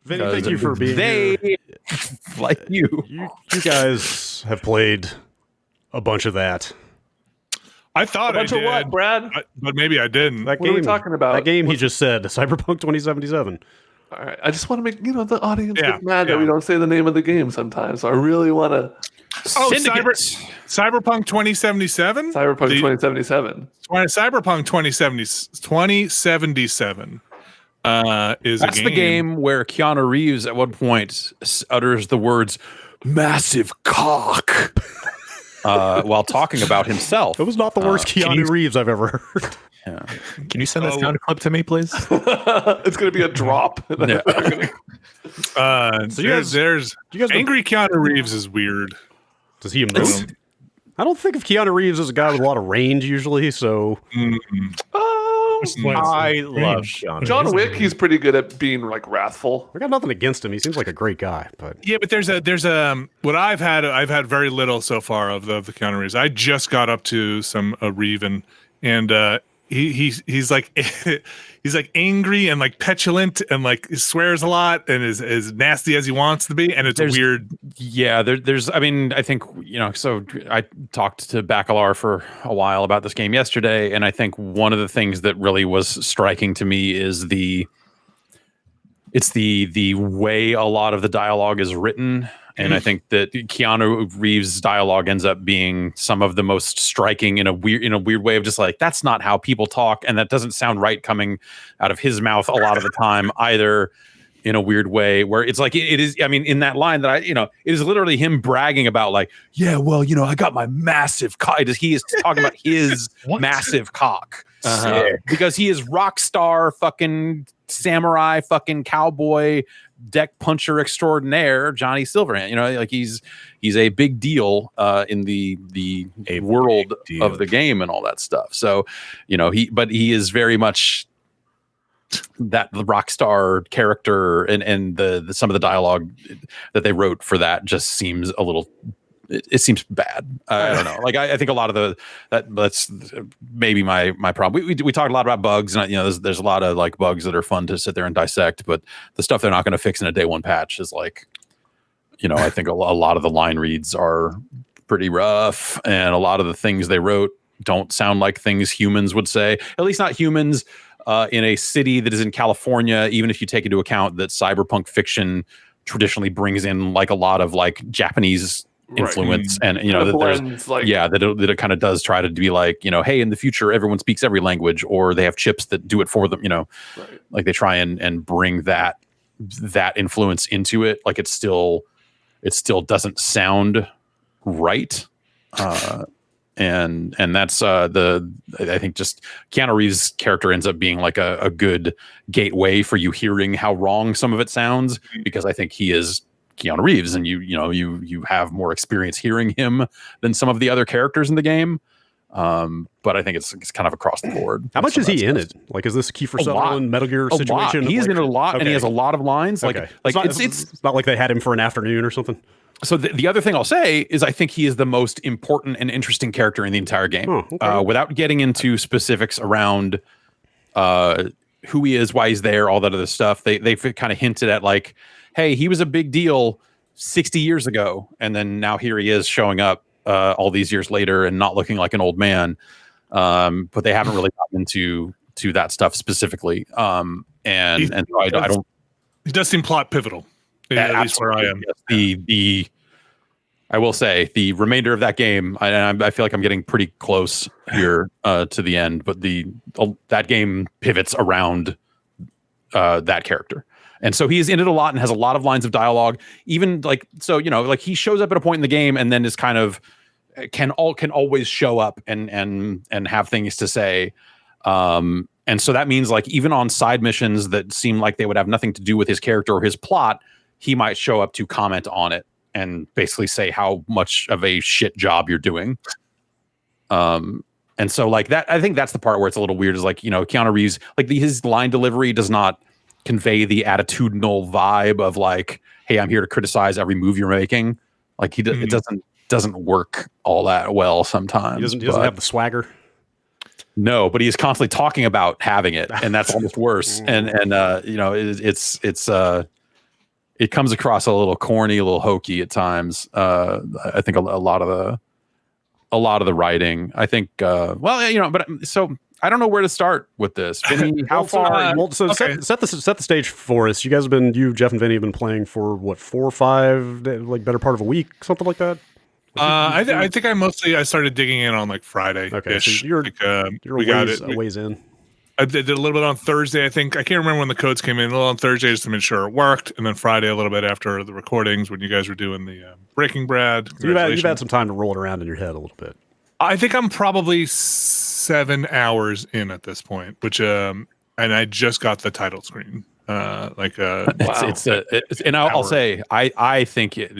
Vinny, thank you for being here. Like you guys have played a bunch of that. I thought I did. Of what, Brad? But maybe I didn't. What are we talking about? That game he just said, Cyberpunk 2077. All right. I just want to make the audience get mad that we don't say the name of the game sometimes. So I really want to. Cyberpunk 2077? Cyberpunk 2077. Cyberpunk 2077 is That's the game where Keanu Reeves at one point utters the words "massive cock" while talking about himself. It was not the worst Keanu Reeves I've ever heard. Yeah. Can you send that sound clip to me, please? It's going to be a drop. Yeah. So there's angry Keanu Reeves is weird. Does he emote? I don't think of Keanu Reeves as a guy with a lot of range usually, so... I love Keanu. John Wick, he's pretty good at being like wrathful. I got nothing against him. He seems like a great guy, but yeah, but there's what I've had very little so far of the Keanu Reeves. I just got up to some Reeve and he's like he's like angry and like petulant and like swears a lot and is as nasty as he wants to be, and it's weird. Yeah, there's I mean, I think, so I talked to Bacalar for a while about this game yesterday, and I think one of the things that really was striking to me is the way a lot of the dialogue is written. And I think that Keanu Reeves' dialogue ends up being some of the most striking in a weird way of just like, that's not how people talk, and that doesn't sound right coming out of his mouth a lot of the time either, in a weird way where it's like it is. I mean, in that line that it is literally him bragging about like, yeah, well, I got my massive cock. He is talking about his massive cock because he is rock star, fucking samurai, fucking cowboy, deck puncher extraordinaire Johnny Silverhand. Like he's a big deal in the world of the game and all that stuff. So he is very much that the rock star character, and the some of the dialogue that they wrote for that just seems a little. It seems bad. I don't know. Like I think a lot of that's maybe my problem. We talked a lot about bugs, and there's a lot of like bugs that are fun to sit there and dissect, but the stuff they're not going to fix in a day one patch is like, I think a lot of the line reads are pretty rough, and a lot of the things they wrote don't sound like things humans would say. At least not humans in a city that is in California. Even if you take into account that cyberpunk fiction traditionally brings in like a lot of like Japanese influence, and that it kind of does try to be like, hey, in the future everyone speaks every language, or they have chips that do it for them, like they try and bring that influence into it. Like it still doesn't sound right, and that's I think just Keanu Reeves' character ends up being like a good gateway for you hearing how wrong some of it sounds, because I think he is Keanu Reeves, and you have more experience hearing him than some of the other characters in the game. But I think it's kind of across the board. How much is he in it? Like, is this a Kiefer Sutherland Metal Gear situation? He's in it a lot, and he has a lot of lines. Okay. Like it's not like they had him for an afternoon or something. So the other thing I'll say is I think he is the most important and interesting character in the entire game. Without getting into specifics around who he is, why he's there, all that other stuff, they've kind of hinted at like, hey, he was a big deal 60 years ago, and then now here he is showing up all these years later and not looking like an old man. But they haven't really gotten into that stuff specifically. And I don't. It does seem plot pivotal. At least where I am. Yes, I will say the remainder of that game, I feel like I'm getting pretty close here to the end, but that game pivots around that character. And so he's in it a lot and has a lot of lines of dialogue. Even like, so, like he shows up at a point in the game and then is kind of can always show up and have things to say. And so that means like even on side missions that seem like they would have nothing to do with his character or his plot, he might show up to comment on it and basically say how much of a shit job you're doing. And so like that, I think that's the part where it's a little weird is like, Keanu Reeves, like his line delivery does not convey the attitudinal vibe of like, hey, I'm here to criticize every move you're making. Like it doesn't work all that well sometimes. He doesn't have the swagger. No, but he's constantly talking about having it, and that's almost worse. And it's it comes across a little corny, a little hokey at times. I think a lot of the writing. I think but so I don't know where to start with this. Vinny, how far? Set the stage for us. You guys have been, Jeff and Vinny have been playing for what, 4 or 5, like better part of a week, something like that. I think I started digging in on like Friday. Okay, so you're a ways in. I did a little bit on Thursday. I think I can't remember when the codes came in. A little on Thursday just to make sure it worked, and then Friday a little bit after the recordings when you guys were doing the Breaking Bread. So you've had some time to roll it around in your head a little bit. I think I'm probably 7 hours in at this point, which and I just got the title screen. I'll say I think it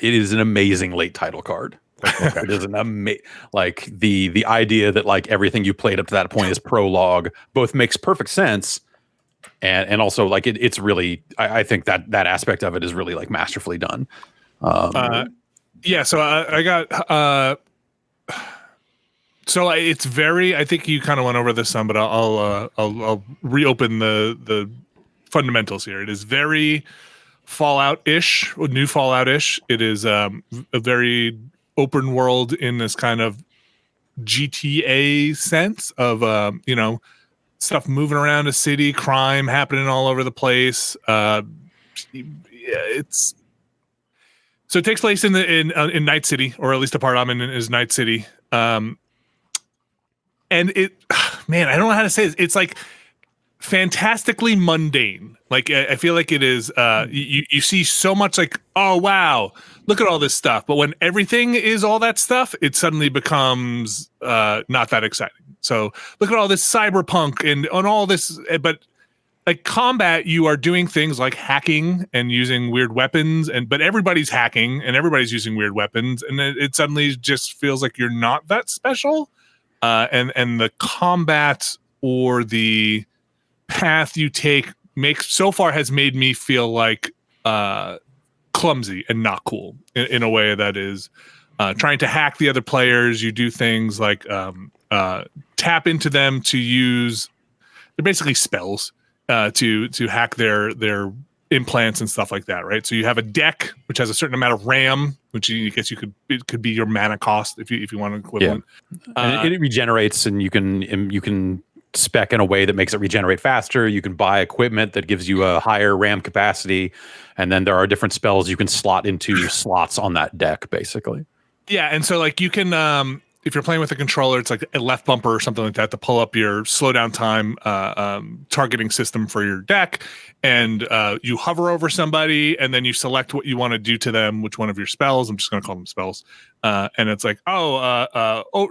is an amazing late title card. It is an like the idea that like everything you played up to that point is prologue both makes perfect sense, and also like it's really I think that aspect of it is really like masterfully done. So I got so it's very, I think you kind of went over this some, but I'll reopen the fundamentals here. It is very Fallout-ish, new Fallout-ish. It is a very open world in this kind of GTA sense of stuff moving around a city, crime happening all over the place. It takes place in Night City, or at least the part I'm in is Night City. And man, I don't know how to say this. It's like fantastically mundane. Like I feel like it is. You see so much like, oh wow, look at all this stuff. But when everything is all that stuff, it suddenly becomes not that exciting. So look at all this cyberpunk and on all this, but like combat, you are doing things like hacking and using weird weapons, but everybody's hacking and everybody's using weird weapons, and it suddenly just feels like you're not that special. And the combat or the path you take has made me feel like clumsy and not cool in a way that is trying to hack the other players. You do things like tap into them to use, they're basically spells to hack their implants and stuff like that, right? So you have a deck which has a certain amount of RAM, which I guess it could be your mana cost if you want an equivalent. Yeah. And it regenerates, and you can spec in a way that makes it regenerate faster. You can buy equipment that gives you a higher RAM capacity, and then there are different spells you can slot into slots on that deck, basically. Yeah, and so like you can if you're playing with a controller, it's like a left bumper or something like that to pull up your slowdown time targeting system for your deck. And you hover over somebody, and then you select what you want to do to them, which one of your spells. I'm just going to call them spells. And it's like,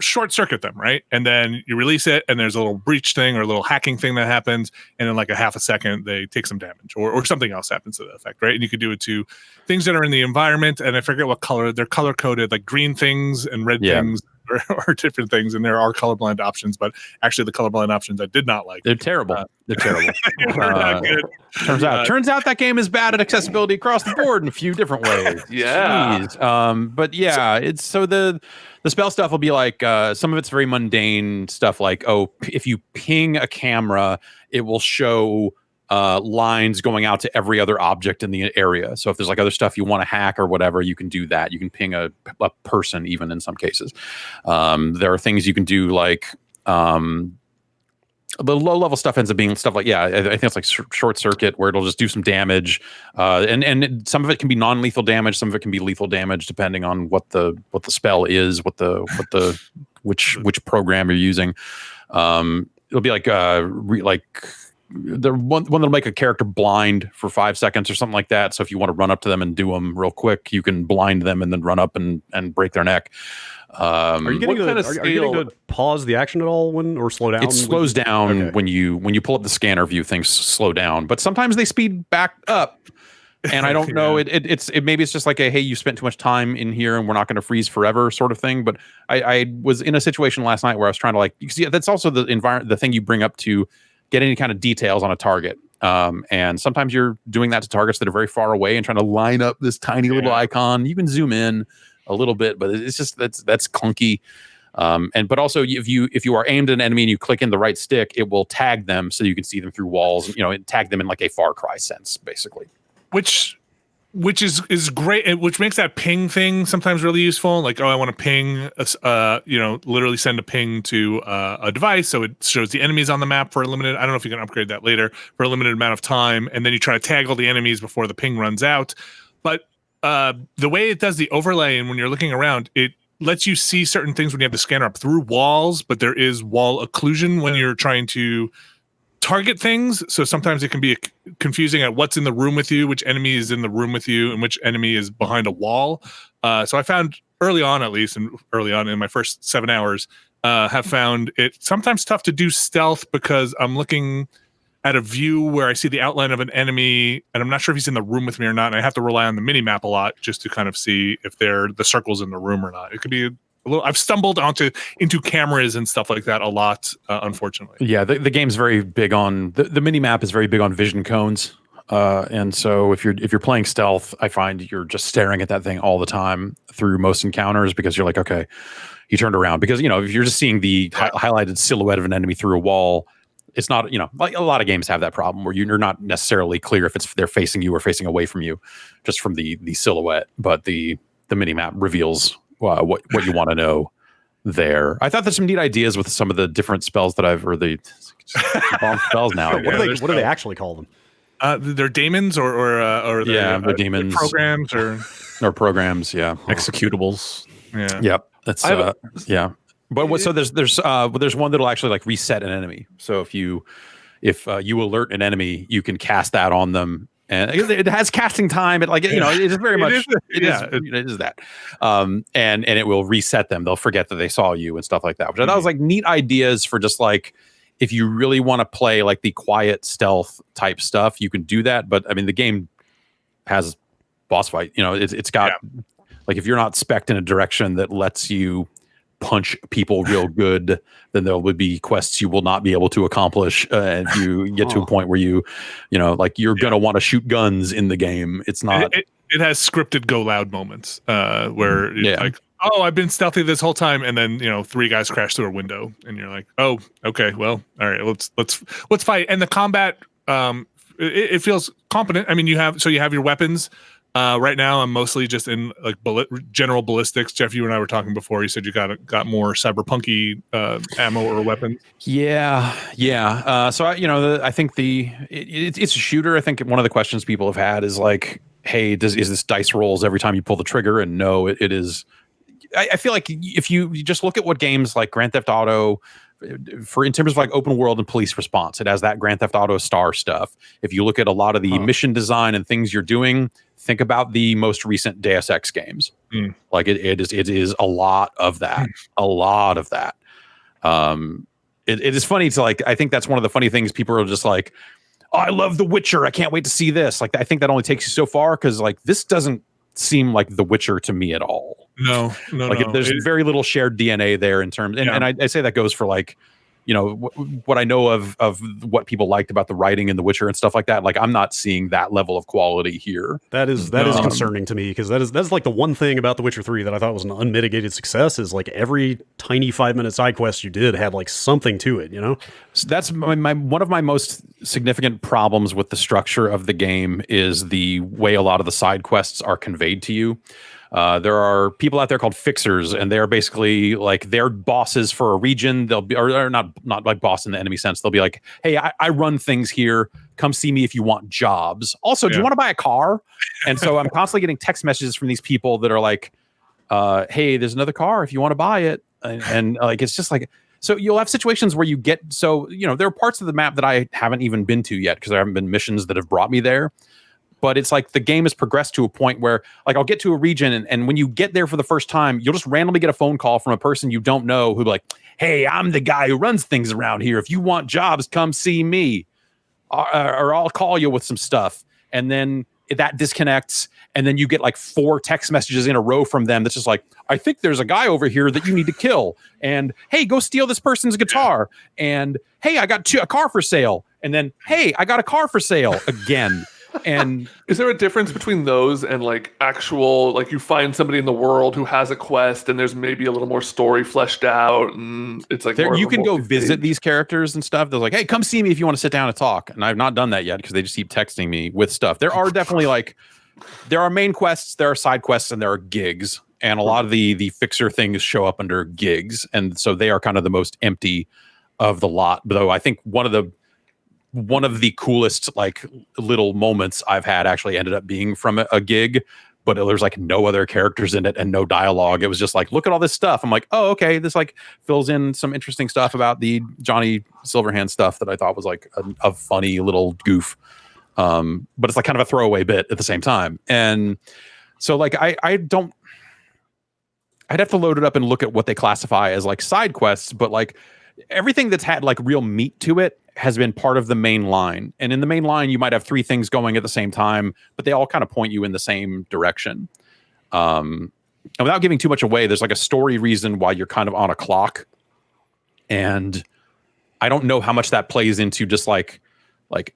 short circuit them, right? And then you release it, and there's a little breach thing or a little hacking thing that happens. And in like a half a second, they take some damage or something else happens to the effect, right? And you could do it to things that are in the environment. And I forget what color. They're color coded, like green things and red things. Or different things, and there are colorblind options, but actually the colorblind options I did not like. They're terrible. They're terrible. They're not good. Turns out that game is bad at accessibility across the board in a few different ways. Yeah. But yeah, it's so the spell stuff will be like some of it's very mundane stuff, like if you ping a camera, it will show lines going out to every other object in the area. So if there's like other stuff you want to hack or whatever, you can do that. You can ping a person even in some cases. There are things you can do like the low level stuff ends up being stuff like, I think it's like short circuit where it'll just do some damage. And some of it can be non-lethal damage. Some of it can be lethal damage depending on what the spell is, which program you're using. It'll be like the one that'll make a character blind for 5 seconds or something like that. So if you want to run up to them and do them real quick, you can blind them and then run up and break their neck. Are you getting to pause the action at all or slow down? It slows down when you pull up the scanner view. Things slow down, but sometimes they speed back up. And I don't know. It's maybe it's just like hey, you spent too much time in here, and we're not going to freeze forever, sort of thing. But I was in a situation last night where I was trying to you see that's also the thing you bring up to get any kind of details on a target. And sometimes you're doing that to targets that are very far away and trying to line up this tiny little icon. You can zoom in a little bit, but it's just that's clunky. But also if you are aimed at an enemy and you click in the right stick, it will tag them so you can see them through walls, and tag them in like a Far Cry sense, basically. Which which is great, which makes that ping thing sometimes really useful. Like, I want to ping, literally send a ping to a device, so it shows the enemies on the map for a limited. I don't know if you can upgrade that later for a limited amount of time, and then you try to tag all the enemies before the ping runs out. But the way it does the overlay, and when you're looking around, it lets you see certain things when you have the scanner up through walls, but there is wall occlusion when you're trying to target things, so sometimes it can be confusing at what's in the room with you, which enemy is in the room with you, and which enemy is behind a wall. So I found early on in my first 7 hours, have found it sometimes tough to do stealth because I'm looking at a view where I see the outline of an enemy, and I'm not sure if he's in the room with me or not, and I have to rely on the mini map a lot just to kind of see if they're the circles in the room or not. It could be I've stumbled into cameras and stuff like that a lot, unfortunately. Yeah, the game's very big on the mini map is very big on vision cones, and so if you're playing stealth, I find you're just staring at that thing all the time through most encounters because you're like, okay, he turned around, because if you're just seeing the highlighted silhouette of an enemy through a wall, it's not like a lot of games have that problem where you're not necessarily clear if they're facing you or facing away from you, just from the silhouette, but the mini map reveals what you want to know there. I thought there's some neat ideas with some of the different spells that the bomb spells now. What do they actually call them? They're daemons or they're demons, programs or programs. Yeah, executables. Yeah. Yep. That's yeah. But so there's one that'll actually like reset an enemy. So if you alert an enemy, you can cast that on them. And it has casting time. It is very much it is that, and it will reset them. They'll forget that they saw you and stuff like that. Which I thought was like neat ideas for just like if you really want to play like the quiet stealth type stuff, you can do that. But I mean, the game has boss fight. It's got like if you're not spec'd in a direction that lets you punch people real good, then there would be quests you will not be able to accomplish if you get to a point where you're gonna want to shoot guns in the game. It's not. It has scripted go loud moments where it's like, oh, I've been stealthy this whole time, and then 3 guys crash through a window, and you're like, oh, okay, well, all right, let's fight. And the combat, it feels competent. I mean, you have your weapons. Right now, I'm mostly just in like general ballistics. Jeff, you and I were talking before. You said you got more cyberpunky ammo or weapons. Yeah. So I think it's a shooter. I think one of the questions people have had is like, hey, is this dice rolls every time you pull the trigger? And no, it is. I feel like if you just look at what games like Grand Theft Auto, in terms of like open world and police response, it has that Grand Theft Auto star stuff. If you look at a lot of the mission design and things you're doing, think about the most recent Deus Ex games. Like it is a lot of that. It is funny to like, I think that's one of the funny things. People are just like, oh, I love The Witcher, I can't wait to see this. Like, I think that only takes you so far, because like this doesn't seem like The Witcher to me at all. No. There's very little shared DNA there in terms, and I say that goes for like, what I know of what people liked about the writing in The Witcher and stuff like that. Like, I'm not seeing that level of quality here. That is concerning to me, because that's like the one thing about The Witcher 3 that I thought was an unmitigated success, is like every tiny 5-minute side quest you did had like something to it, So that's one of my most significant problems with the structure of the game is the way a lot of the side quests are conveyed to you. There are people out there called fixers, and they're basically like they're bosses for a region. They'll be, or not like boss in the enemy sense. They'll be like, hey, I run things here. Come see me if you want jobs. Also, do you want to buy a car? And so I'm constantly getting text messages from these people that are like, hey, there's another car if you want to buy it. And like, it's just like, so you'll have situations where you get, there are parts of the map that I haven't even been to yet, because there haven't been missions that have brought me there. But it's like the game has progressed to a point where like I'll get to a region, and when you get there for the first time, you'll just randomly get a phone call from a person you don't know who'll be like, hey, I'm the guy who runs things around here. If you want jobs, come see me. Or I'll call you with some stuff. And then that disconnects. And then you get like 4 text messages in a row from them that's just like, I think there's a guy over here that you need to kill. And hey, go steal this person's guitar. And hey, I got a car for sale. And then, hey, I got a car for sale again. And is there a difference between those and like actual, like you find somebody in the world who has a quest and there's maybe a little more story fleshed out, and it's like you can go visit these characters and stuff. They're like, hey, come see me if you want to sit down and talk. And I've not done that yet because they just keep texting me with stuff. There are definitely like there are main quests, there are side quests, and there are gigs. And a lot of the fixer things show up under gigs. And so they are kind of the most empty of the lot. Though I think one of the coolest like little moments I've had actually ended up being from a gig, but there's like no other characters in it and no dialogue. It was just like, look at all this stuff. I'm like, oh, okay. This like fills in some interesting stuff about the Johnny Silverhand stuff that I thought was like a funny little goof. But it's like kind of a throwaway bit at the same time. And so like, I'd have to load it up and look at what they classify as like side quests, but like everything that's had like real meat to it has been part of the main line. And in the main line, you might have 3 things going at the same time, but they all kind of point you in the same direction. And without giving too much away, there's like a story reason why you're kind of on a clock. And I don't know how much that plays into just like,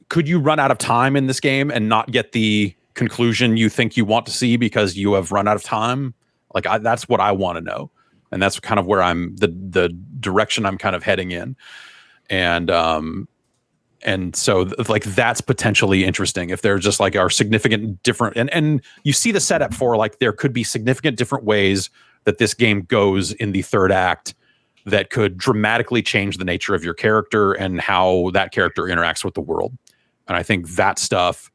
could you run out of time in this game and not get the conclusion you think you want to see because you have run out of time? Like that's what I want to know. And that's kind of where the direction I'm kind of heading in. And so like, that's potentially interesting if there just like are significant different, and you see the setup for like, there could be significant different ways that this game goes in the third act that could dramatically change the nature of your character and how that character interacts with the world. And I think that stuff,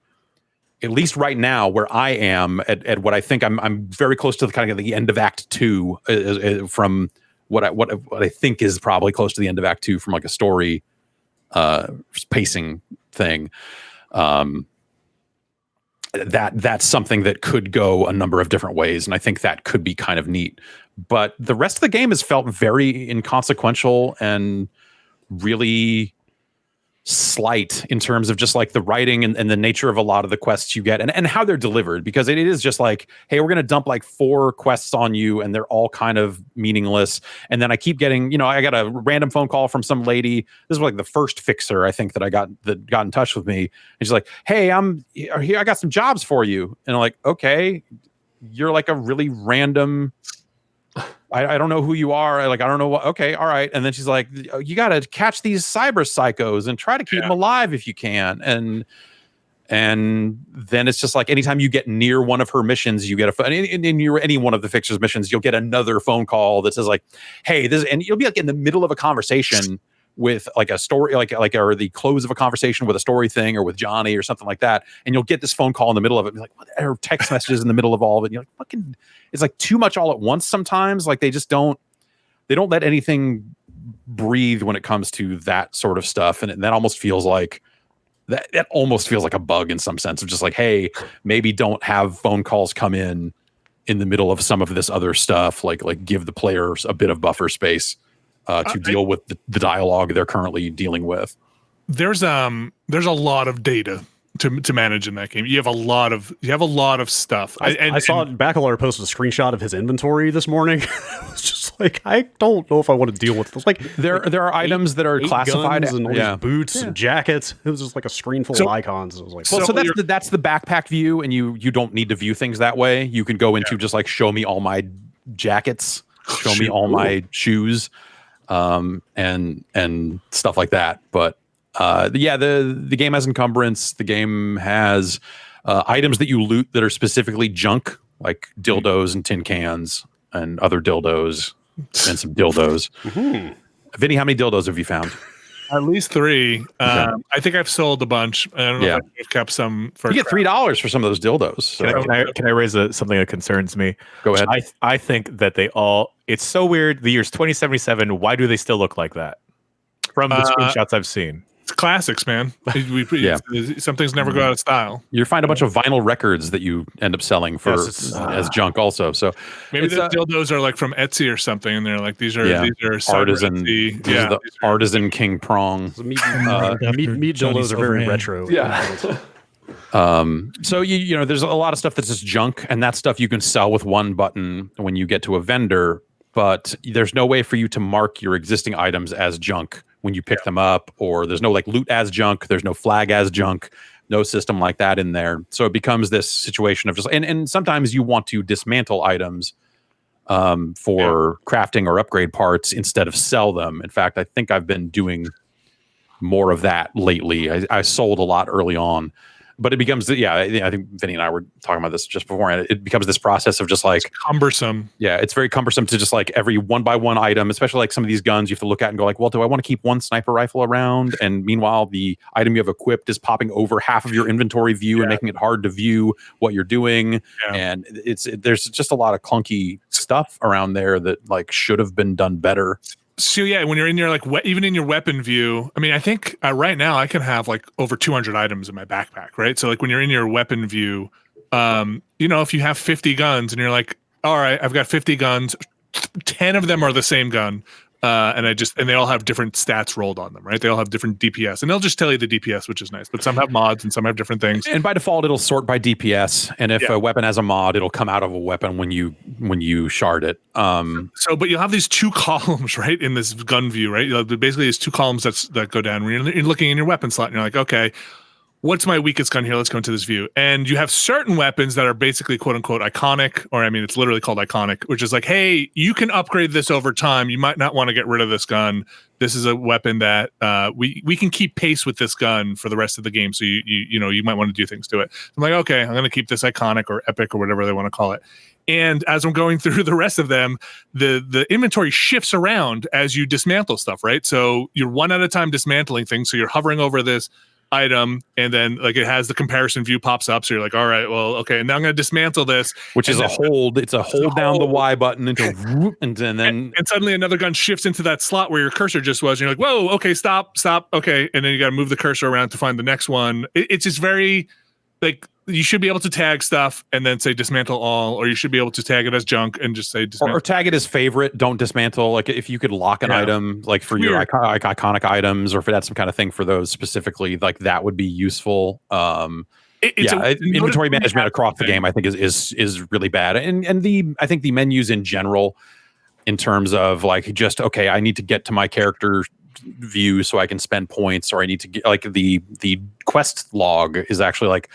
at least right now, where I am at what I think I'm very close to the kind of the end of Act 2 from what I think is probably close to the end of Act 2 from like a story pacing thing. That's something that could go a number of different ways, and I think that could be kind of neat. But the rest of the game has felt very inconsequential and really slight in terms of just like the writing and the nature of a lot of the quests you get and how they're delivered, because it is just like, hey, we're going to dump like 4 quests on you and they're all kind of meaningless. And then I keep getting, I got a random phone call from some lady. This was like the first fixer I think that got in touch with me. And she's like, hey, I'm here. I got some jobs for you. And I'm like, okay, you're like a really random, I don't know who you are. I don't know what. Okay, all right. And then she's like, you got to catch these cyber psychos and try to keep them alive if you can. And then it's just like anytime you get near one of her missions, you get any one of the fixer's missions, you'll get another phone call that says like, hey, this, and you'll be like in the middle of a conversation with like a story, or the close of a conversation with a story thing or with Johnny or something like that. And you'll get this phone call in the middle of it. And be like, what? Or text messages in the middle of all of it. And you're like, fucking, it's like too much all at once sometimes. Like they don't let anything breathe when it comes to that sort of stuff. And that almost feels like that almost feels like a bug in some sense of just like, hey, maybe don't have phone calls come in the middle of some of this other stuff. Like give the players a bit of buffer space to deal with the dialogue they're currently dealing with. There's a lot of data to manage in that game. You have a lot of stuff. I saw Bacalar posted a screenshot of his inventory this morning. It was just like, I don't know if I want to deal with this. Like there are items that are classified and all these boots and jackets. It was just like a screen full of icons. It was like, so that's the backpack view, and you don't need to view things that way. You can go into just like, show me all my jackets, show me all my shoes. And stuff like that. But the game has encumbrance. The game has items that you loot that are specifically junk, like dildos and tin cans and other dildos and some dildos. Mm-hmm. Vinny, how many dildos have you found? At least 3. Okay. I think I've sold a bunch. I don't know if I've kept some for. You get $3 for some of those dildos. So. Can I raise something that concerns me? Go ahead. I think that it's so weird. The year's 2077. Why do they still look like that? From the screenshots I've seen. It's classics, man. Some things never go out of style. You find a bunch of vinyl records that you end up selling for as junk also. So maybe the dildos are like from Etsy or something, and they're like these are artisan. The artisan king prong. Meat dildos are very retro. Yeah. So there's a lot of stuff that's just junk, and that stuff you can sell with one button when you get to a vendor. But there's no way for you to mark your existing items as junk when you pick them up, or there's no like loot as junk, there's no flag as junk, no system like that in there. So it becomes this situation of just, and sometimes you want to dismantle items for crafting or upgrade parts instead of sell them. In fact, I think I've been doing more of that lately. I sold a lot early on. but it becomes, I think Vinny and I were talking about this just beforehand. It becomes this process of just like cumbersome. Yeah, it's very cumbersome to just like every one by one item, especially like some of these guns you have to look at and go like, well, do I want to keep one sniper rifle around? And meanwhile, the item you have equipped is popping over half of your inventory view and making it hard to view what you're doing. Yeah. And there's just a lot of clunky stuff around there that like should have been done better. So yeah, when you're in your like even in your weapon view, I mean, I think right now I can have like over 200 items in my backpack, right? So like when you're in your weapon view, if you have 50 guns and you're like, all right, I've got 50 guns, 10 of them are the same gun, and they all have different stats rolled on them, right? They all have different DPS, and they'll just tell you the DPS, which is nice. But some have mods and some have different things. And by default, it'll sort by DPS, and if a weapon has a mod, it'll come out of a weapon when you shard it. But you'll have these two columns, right, in this gun view, right? Basically, there's two columns that go down. When you're looking in your weapon slot, and you're like, okay, what's my weakest gun here? Let's go into this view. And you have certain weapons that are basically quote unquote iconic, or I mean, it's literally called iconic, which is like, hey, you can upgrade this over time. You might not want to get rid of this gun. This is a weapon that we can keep pace with this gun for the rest of the game. So you might want to do things to it. I'm like, okay, I'm going to keep this iconic or epic or whatever they want to call it. And as I'm going through the rest of them, the inventory shifts around as you dismantle stuff, right? So you're one at a time dismantling things. So you're hovering over this item, and then like it has the comparison view pops up, so you're like, all right, well, okay, and now I'm going to dismantle this, which is a hold. It's a hold down the Y button into and then suddenly another gun shifts into that slot where your cursor just was, and you're like, whoa, okay, stop, okay, and then you got to move the cursor around to find the next one. It's just very like, you should be able to tag stuff and then say dismantle all, or you should be able to tag it as junk and just say dismantle. Or tag it as favorite, don't dismantle. Like if you could lock an item, like for your iconic items, or if that's some kind of thing for those specifically, like that would be useful. Inventory management across the game, I think is really bad. And I think the menus in general, in terms of like just, okay, I need to get to my character view so I can spend points, or I need to get like the quest log is actually like,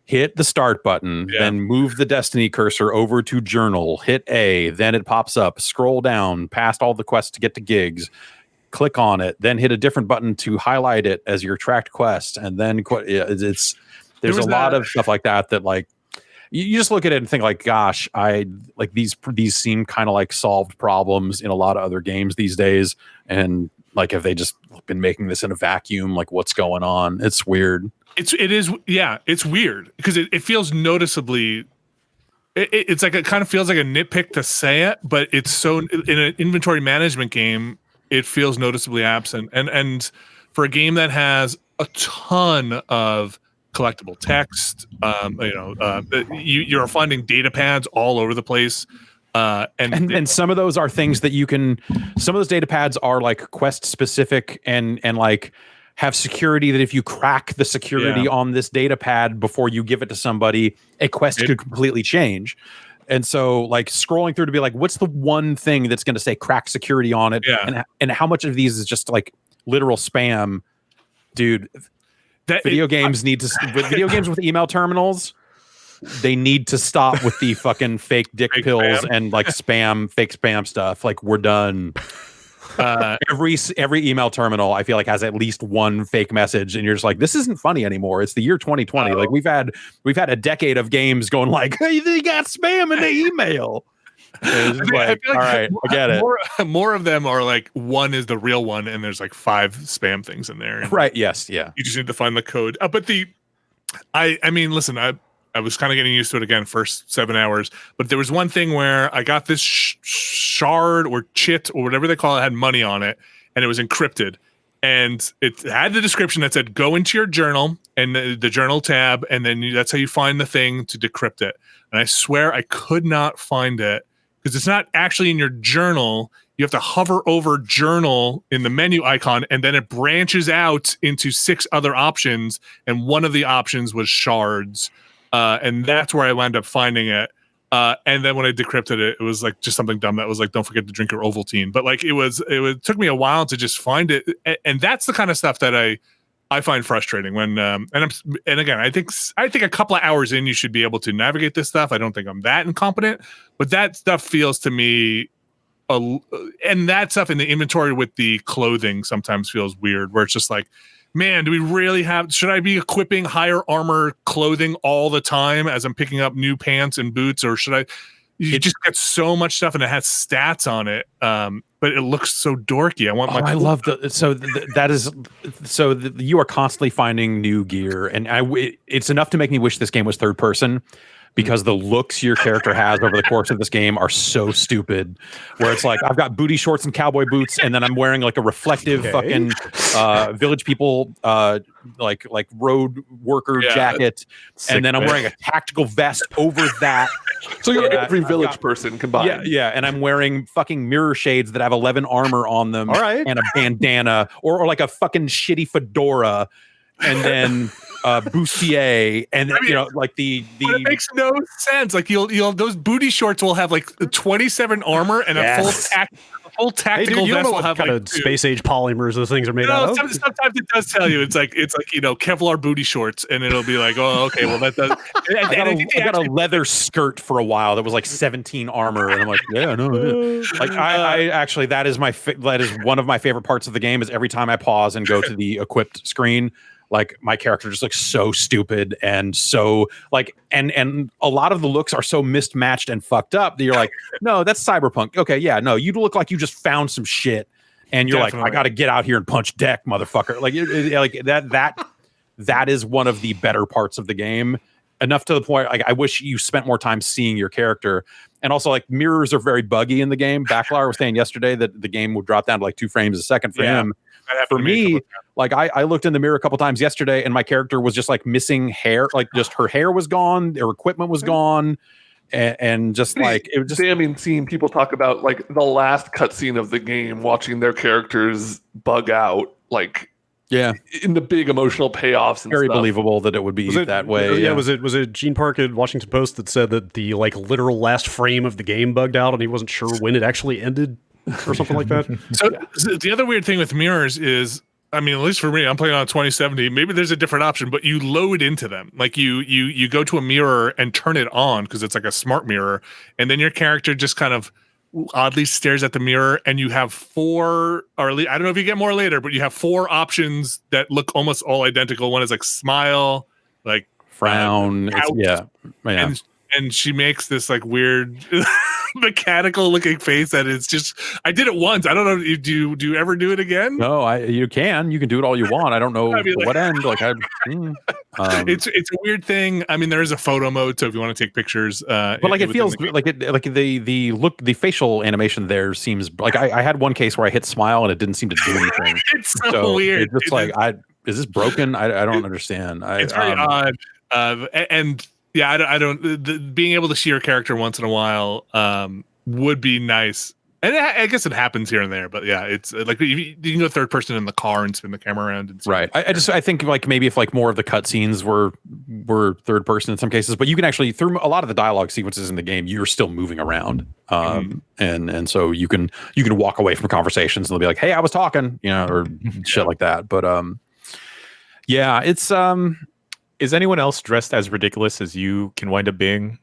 hit the start button, then move the Destiny cursor over to journal, hit A, then it pops up, scroll down past all the quests to get to gigs, click on it, then hit a different button to highlight it as your tracked quest, and then there's a lot of stuff like that like you just look at it and think like, gosh, I like these seem kind of like solved problems in a lot of other games these days, and like have they just been making this in a vacuum? Like what's going on? It's weird. It's weird because it feels noticeably. It's like it kind of feels like a nitpick to say it, but it's so in an inventory management game, it feels noticeably absent. And for a game that has a ton of collectible text, you're finding data pads all over the place. And some of those are things that you can. Some of those data pads are like quest specific and like have security that if you crack the security on this data pad before you give it to somebody, a quest could completely change. And so like scrolling through to be like, what's the one thing that's going to say crack security on it? Yeah. And how much of these is just like literal spam, dude? Video games with email terminals, they need to stop with the fucking fake dick pills and like fake spam stuff. Like we're done. Every email terminal I feel like has at least one fake message, and you're just like, this isn't funny anymore. It's the year 2020. Like we've had a decade of games going like, hey, they got spam in the email. Like, all right, I get it. More of them are like, one is the real one, and there's like 5 spam things in there. Right? Yes. Yeah. You just need to find the code. But I mean, listen, I was kind of getting used to it again, first 7 hours. But there was one thing where I got this shard or chit or whatever they call it, had money on it, and it was encrypted. And it had the description that said, go into your journal and the journal tab, and then that's how you find the thing to decrypt it. And I swear I could not find it because it's not actually in your journal. You have to hover over journal in the menu icon, and then it branches out into 6 other options. And one of the options was shards. And that's where I wound up finding it. And then when I decrypted it, it was like just something dumb that was like, don't forget to drink your Ovaltine. But like it took me a while to just find it. And that's the kind of stuff that I find frustrating when and again, I think a couple of hours in, you should be able to navigate this stuff. I don't think I'm that incompetent, but that stuff feels to me and that stuff in the inventory with the clothing sometimes feels weird, where it's just like, man, do we really should I be equipping higher armor clothing all the time as I'm picking up new pants and boots, or should I? You just get so much stuff and it has stats on it. But it looks so dorky. I love you are constantly finding new gear, and it's enough to make me wish this game was third person, because the looks your character has over the course of this game are so stupid, where it's like, I've got booty shorts and cowboy boots, and then I'm wearing like a reflective fucking village people like road worker jacket, and then I'm wearing a tactical vest over that. So you're every village person combined. Yeah, and I'm wearing fucking mirror shades that have 11 armor on them, and a bandana, or like a fucking shitty fedora, and then bustier, and like the it makes no sense. Like you'll those booty shorts will have like 27 armor and a full tactical you vest know will what have kind like of space age polymers those things are made out of. Sometimes it does tell you it's like Kevlar booty shorts, and it'll be like, oh, okay, well that does. I got a leather skirt for a while that was like 17 armor, and I'm like, yeah, no. Like I actually, that is one of my favorite parts of the game, is every time I pause and go to the equipped screen, like my character just looks so stupid, and so like and a lot of the looks are so mismatched and fucked up that you're like, no, that's Cyberpunk. Okay, yeah, no, you look like you just found some shit, and you're like, I got to get out here and punch deck, motherfucker. Like like that is one of the better parts of the game. Enough to the point, like, I wish you spent more time seeing your character. And also, like, mirrors are very buggy in the game. Backlar was saying yesterday that the game would drop down to like 2 frames a second for him. For me, like, I looked in the mirror a couple times yesterday, and my character was just like missing hair. Like, just her hair was gone, her equipment was gone, and just like it was just damning seeing people talk about like the last cutscene of the game, watching their characters bug out, like. Yeah, in the big emotional payoffs and very stuff. believable that it would be that way. Yeah, was it Gene Park at Washington Post that said that the like literal last frame of the game bugged out, and he wasn't sure when it actually ended, or something like that? So the other weird thing with mirrors is, I mean, at least for me, I'm playing on a 2070. Maybe there's a different option, but you load into them. Like you go to a mirror and turn it on because it's like a smart mirror, and then your character just kind of oddly stares at the mirror, and you have 4, or at least, I don't know if you get more later, but you have 4 options that look almost all identical. One is like smile, like frown, and she makes this like weird mechanical looking face that is just. I did it once. I don't know. Do you ever do it again? No, you can do it all you want. I don't know what end. Like it's a weird thing. I mean, there is a photo mode, so if you want to take pictures, but like it feels like the look, the facial animation there seems like I had one case where I hit smile and it didn't seem to do anything. It's so weird. It's just like is this broken? I don't understand. It's very odd. And yeah, I don't. Being able to see your character once in a while would be nice, and I guess it happens here and there. But yeah, it's like you can go third person in the car and spin the camera around. And right. I think like maybe if like more of the cutscenes were third person in some cases, but you can actually, through a lot of the dialogue sequences in the game, you're still moving around, and so you can walk away from conversations and they'll be like, hey, I was talking, or shit like that. But yeah, it's Is anyone else dressed as ridiculous as you can wind up being?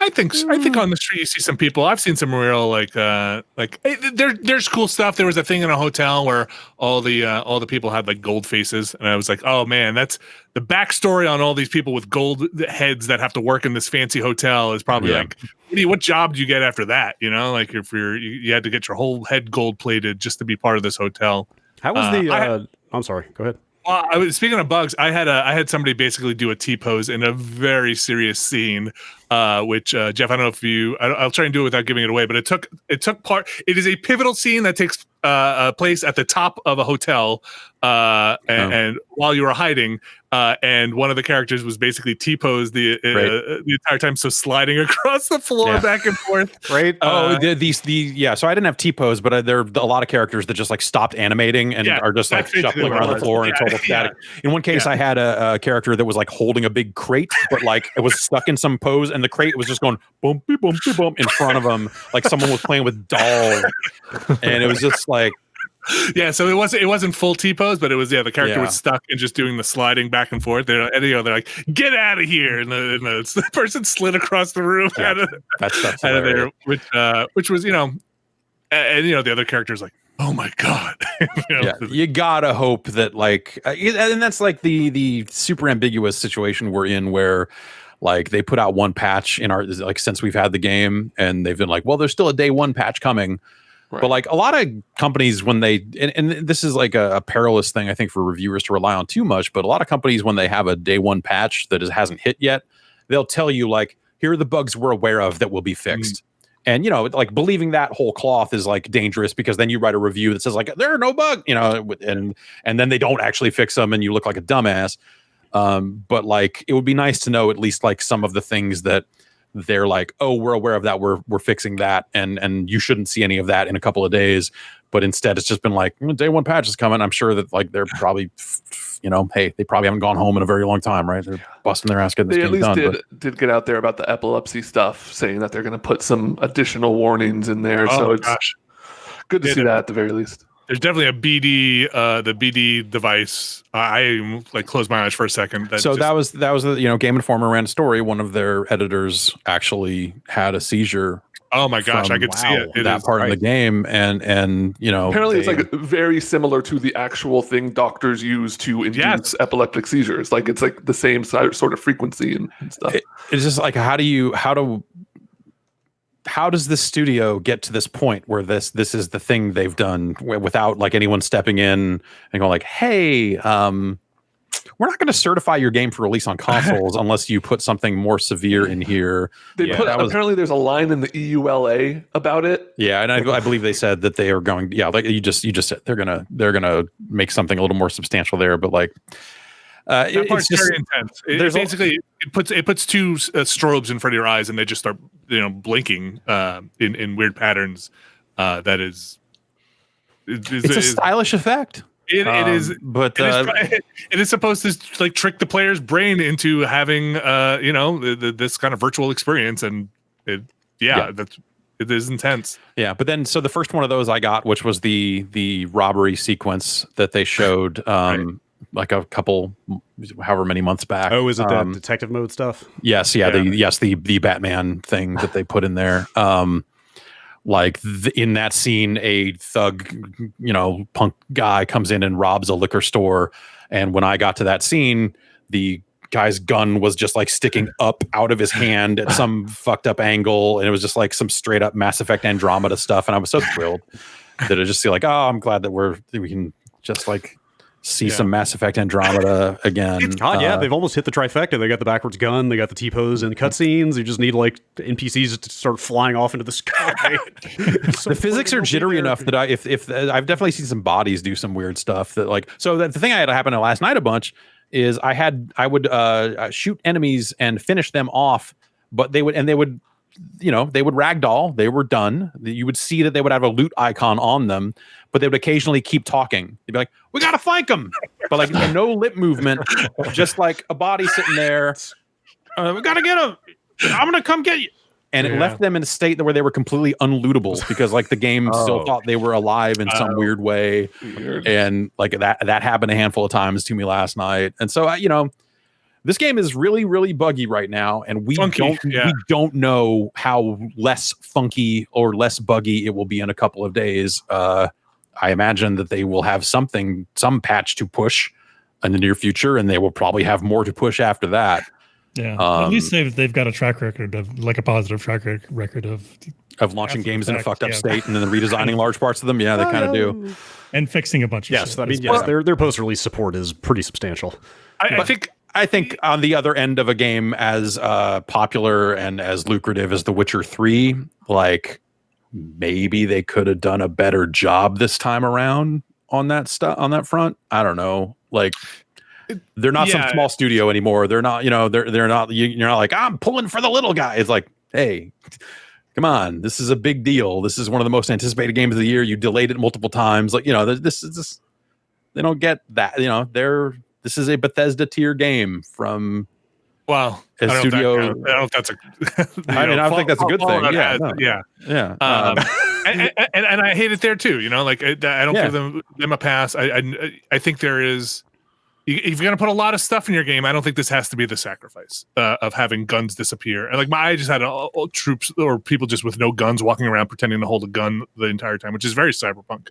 I think on the street you see some people. I've seen some real like there's cool stuff. There was a thing in a hotel where all the people had like gold faces, and I was like, oh man, that's the backstory on all these people with gold heads that have to work in this fancy hotel is probably like, what job do you get after that? Like if you had to get your whole head gold plated just to be part of this hotel. How was I'm sorry. Go ahead. Speaking of bugs, I had somebody basically do a T-pose in a very serious scene, which Jeff, I don't know if I'll try and do it without giving it away, but it took part. It is a pivotal scene that takes place at the top of a hotel, and while you were hiding, and one of the characters was basically T-posed the entire time, so sliding across the floor back and forth. Right. So I didn't have T-pose, but there are a lot of characters that just like stopped animating and are just like shuffling around the floor and total static. In one case, I had a character that was like holding a big crate, but like it was stuck in some pose, and the crate was just going bumpy bumpy bump in front of him, like someone was playing with dolls, and it was just like. Yeah, so it wasn't full T-pose, but it was the character was stuck and just doing the sliding back and forth. They're like, get out of here, and the person slid across the room out of there, which was and the other character's like, oh my god. Yeah, you gotta hope that like, and that's like the super ambiguous situation we're in where like they put out one patch in our like since we've had the game, and they've been like, well, there's still a day one patch coming. Right. But like a lot of companies when they and this is like a perilous thing I think for reviewers to rely on too much, but a lot of companies when they have a day one patch that hasn't hit yet, they'll tell you like, here are the bugs we're aware of that will be fixed. And, you know, like believing that whole cloth is like dangerous because then you write a review that says like, there are no bugs, you know, and then they don't actually fix them and you look like a dumbass. But like, it would be nice to know at least like some of the things that they're like, oh, we're aware of that. We're fixing that. And you shouldn't see any of that in a couple of days. But instead it's just been like, day one patch is coming. I'm sure that like, they're probably, you know, hey, they probably haven't gone home in a very long time, right? They're busting their ass getting this They at game least done. did get out there about the epilepsy stuff, saying that they're going to put some additional warnings in there. So it's good to see that at the very least. There's definitely a the BD device. I like closed my eyes for a second. That was you know, Game Informer ran a story. One of their editors actually had a seizure. Oh my gosh, I could see it. That part of the game, and you know, apparently it's like very similar to the actual thing doctors use to induce epileptic seizures. Like it's like the same sort of frequency and stuff. It's just like how does this studio get to this point where this is the thing they've done without like anyone stepping in and going like, hey, we're not going to certify your game for release on consoles unless you put something more severe in here. Apparently there's a line in the EULA about it. Yeah, and I believe they said that they are going. Yeah, like you just said they're gonna make something a little more substantial there. But like, that part's very intense. It puts two strobes in front of your eyes, and they just start blinking in weird patterns. That is, it's a stylish effect. It is, but it is supposed to like trick the player's brain into having this kind of virtual experience, and it is intense. Yeah, but then so the first one of those I got, which was the robbery sequence that they showed like a couple, however many months back. Oh, is it that detective mode stuff? Yes, the Batman thing that they put in there. In that scene, a thug, punk guy comes in and robs a liquor store. And when I got to that scene, the guy's gun was just like sticking up out of his hand at some fucked up angle. And it was just like some straight up Mass Effect Andromeda stuff. And I was so thrilled that it just feel like, oh, I'm glad that we can just like see some Mass Effect Andromeda again. They've almost hit the trifecta. They got the backwards gun, they got the T-pose and cutscenes. You just need like NPCs to start flying off into the sky. The physics are jittery enough that if I've definitely seen some bodies do some weird stuff that like. So the thing I had happen last night a bunch is I would shoot enemies and finish them off, but they would ragdoll. They were done. You would see that they would have a loot icon on them, but they would occasionally keep talking. They'd be like, "We gotta flank them," but like no lip movement, just like a body sitting there. We gotta get them. I'm gonna come get you. And it left them in a state where they were completely unlootable because like the game still thought they were alive in some weird way. And like that happened a handful of times to me last night. And so this game is really, really buggy right now, and we don't know how less funky or less buggy it will be in a couple of days. I imagine that they will have some patch to push in the near future, and they will probably have more to push after that. Yeah, at least they've got a track record of like a positive track record of launching games in a fucked up state and then redesigning large parts of them. Yeah, they kind of do, and fixing a bunch of shit. Their post-release support is pretty substantial. I think on the other end of a game as popular and as lucrative as The Witcher 3, like maybe they could have done a better job this time around on that front. I don't know. Like they're not some small studio anymore. They're not, they're not, you're not like, I'm pulling for the little guy. It's like, hey, come on, this is a big deal. This is one of the most anticipated games of the year. You delayed it multiple times. Like, this is just, they don't get that, this is a Bethesda tier game from a studio. I don't know if that's a. I think that's a good thing. Yeah. And I hate it there too. I don't give them a pass. I think there is If you're gonna put a lot of stuff in your game, I don't think this has to be the sacrifice of having guns disappear. And like I just had all troops or people just with no guns walking around pretending to hold a gun the entire time, which is very cyberpunk.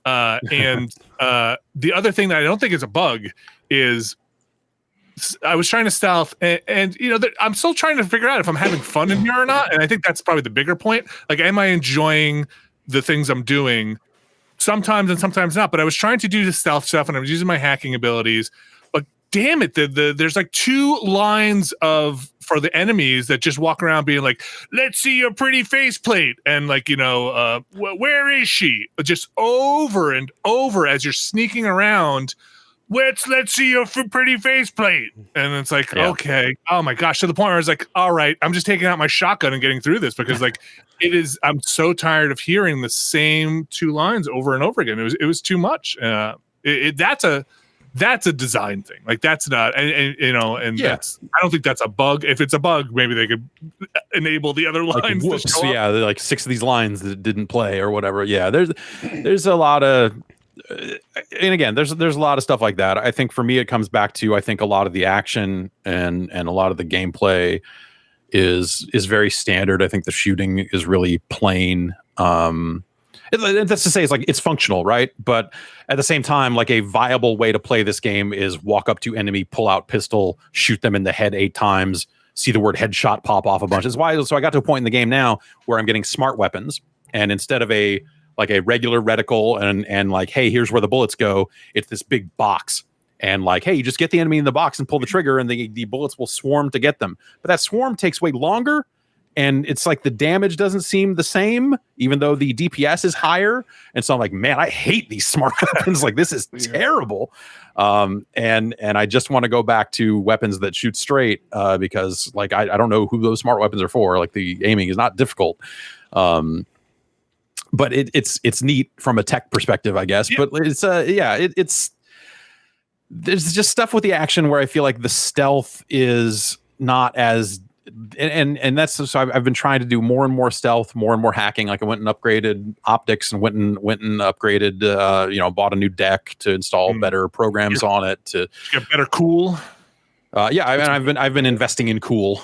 And the other thing that I don't think is a bug is I was trying to stealth, and I'm still trying to figure out if I'm having fun in here or not. And I think that's probably the bigger point. Like, am I enjoying the things I'm doing? Sometimes and sometimes not, but I was trying to do the stealth stuff and I was using my hacking abilities. But damn it, there's like 2 lines for the enemies that just walk around being like, "Let's see your pretty faceplate," and like where is she? Just over and over as you're sneaking around. Let's see your pretty faceplate, and it's like, okay, oh my gosh, to the point where I was like, all right, I'm just taking out my shotgun and getting through this because like I'm so tired of hearing the same 2 lines over and over again. It was too much. That's a design thing. Like that's not, that's, I don't think that's a bug. If it's a bug, maybe they could enable the other lines. Like, whoops, yeah, like 6 of these lines that didn't play or whatever. Yeah, there's a lot of. And again, there's a lot of stuff like that. I think for me, it comes back to I think a lot of the action and a lot of the gameplay is very standard. I think the shooting is really plain. That's to say, it's like it's functional, right? But at the same time, like a viable way to play this game is walk up to enemy, pull out pistol, shoot them in the head 8 times, see the word headshot pop off a bunch. So I got to a point in the game now where I'm getting smart weapons, and instead of a regular reticle and like, hey, here's where the bullets go, it's this big box. And like, hey, you just get the enemy in the box and pull the trigger and the bullets will swarm to get them. But that swarm takes way longer. And it's like the damage doesn't seem the same, even though the DPS is higher. And so I'm like, man, I hate these smart weapons. Like, this is terrible. And I just want to go back to weapons that shoot straight because like, I don't know who those smart weapons are for. Like the aiming is not difficult. But it's neat from a tech perspective, I guess. Yeah. But it's there's just stuff with the action where I feel like the stealth is not as and that's so I've been trying to do more and more stealth, more and more hacking. Like I went and upgraded optics and went and upgraded bought a new deck to install better programs on it to get better cool. I've been investing in cool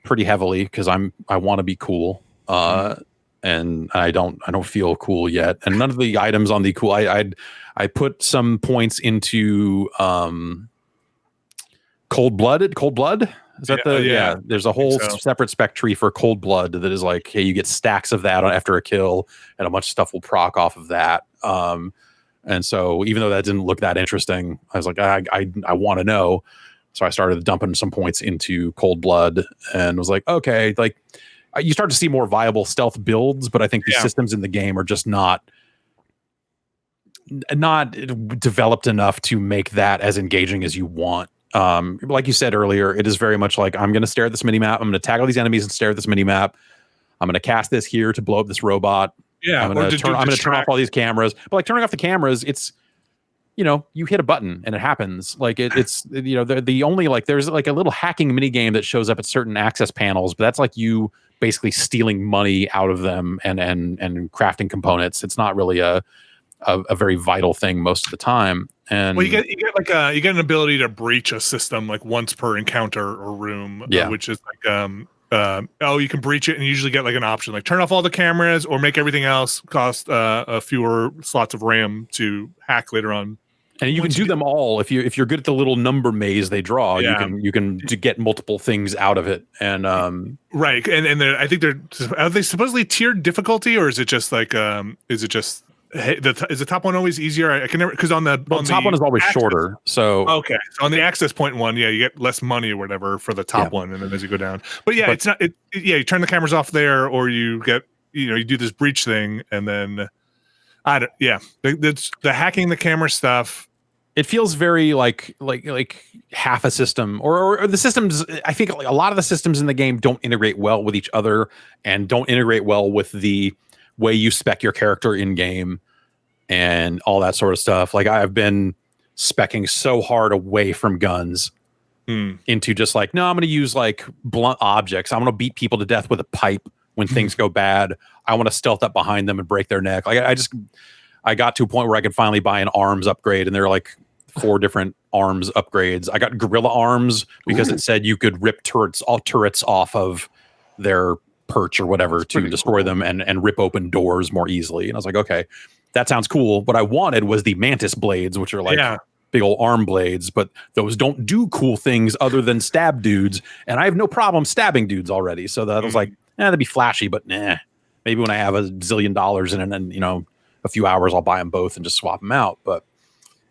pretty heavily because I want to be cool. And I don't feel cool yet. And none of the items on the cool, I put some points into Cold Blood. Is that there's a whole separate spec tree for Cold Blood that is like, hey, you get stacks of that after a kill, and a bunch of stuff will proc off of that. And so even though that didn't look that interesting, I was like, I want to know. So I started dumping some points into Cold Blood and was like, okay, like you start to see more viable stealth builds, but I think the systems in the game are just not developed enough to make that as engaging as you want. Like you said earlier, it is very much like, I'm going to stare at this mini map. I'm going to tag all these enemies and stare at this mini map. I'm going to cast this here to blow up this robot. Yeah. I'm going to turn off all these cameras, but like turning off the cameras, it's, you hit a button and it happens. Like it's the only, like, there's like a little hacking mini game that shows up at certain access panels, but that's like you basically stealing money out of them and crafting components. It's not really a very vital thing most of the time. And well, you get an ability to breach a system like once per encounter or room, which is like you can breach it and you usually get like an option like turn off all the cameras or make everything else cost fewer slots of RAM to hack later on. And you can do them all if you're good at the little number maze they draw. Yeah. You can get multiple things out of it. And right, and I think are they supposedly tiered difficulty, or is it just like is the top one always easier? I can never, because on the top one is always shorter. So okay, so on the access point one, you get less money or whatever for the top one, and then as you go down. But it's not. You turn the cameras off there, or you get you do this breach thing, and then the hacking the camera stuff. It feels very like half a system, or the systems. I think like a lot of the systems in the game don't integrate well with each other, and don't integrate well with the way you spec your character in game, and all that sort of stuff. Like I've been speccing so hard away from guns into just like, no, I'm going to use like blunt objects. I'm going to beat people to death with a pipe when things go bad. I want to stealth up behind them and break their neck. Like I got to a point where I could finally buy an arms upgrade, and they're like 4 different arms upgrades. I got gorilla arms because it said you could rip turrets off of their perch or whatever to destroy them and rip open doors more easily. And I was like, okay, that sounds cool. What I wanted was the mantis blades, which are like big old arm blades, but those don't do cool things other than stab dudes. And I have no problem stabbing dudes already. So that was like, that'd be flashy, but nah. Maybe when I have $1 zillion in it, and then, you know, a few hours, I'll buy them both and just swap them out. But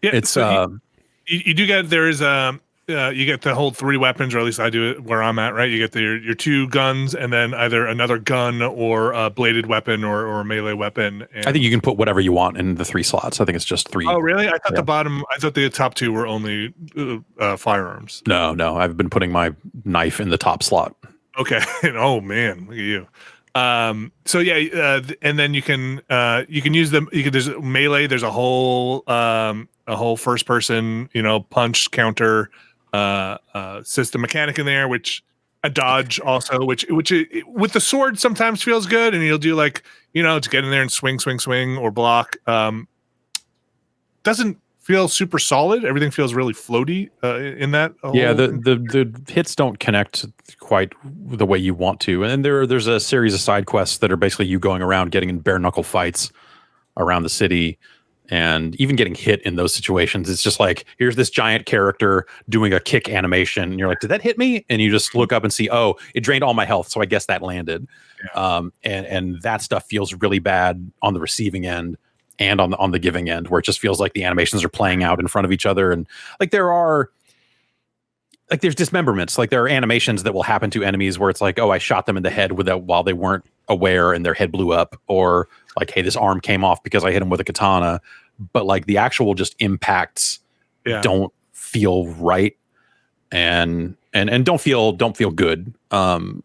it's you do get you get the whole 3 weapons, or at least I do it where I'm at, right? You get your 2 guns and then either another gun or a bladed weapon or a melee weapon. And I think you can put whatever you want in the 3 slots. I think it's just 3. Oh, really? I thought the top 2 were only firearms. No. I've been putting my knife in the top slot. Okay. Oh man, look at you. So yeah, and then you can use them. There's melee. There's a whole first person, punch counter system mechanic in there, which a dodge also, which with the sword sometimes feels good, and you'll do like to get in there and swing or block. Doesn't feel super solid. Everything feels really floaty in that. Yeah, the hits don't connect quite the way you want to, and there's a series of side quests that are basically you going around getting in bare knuckle fights around the city. And even getting hit in those situations, it's just like, here's this giant character doing a kick animation. And you're like, did that hit me? And you just look up and see, oh, it drained all my health. So I guess that landed. Yeah. And that stuff feels really bad on the receiving end and on the giving end, where it just feels like the animations are playing out in front of each other. And like there's dismemberments. Like there are animations that will happen to enemies where it's like, oh, I shot them in the head while they weren't aware and their head blew up, or like, hey, this arm came off because I hit him with a katana. But like the actual just impacts don't feel right and don't feel good.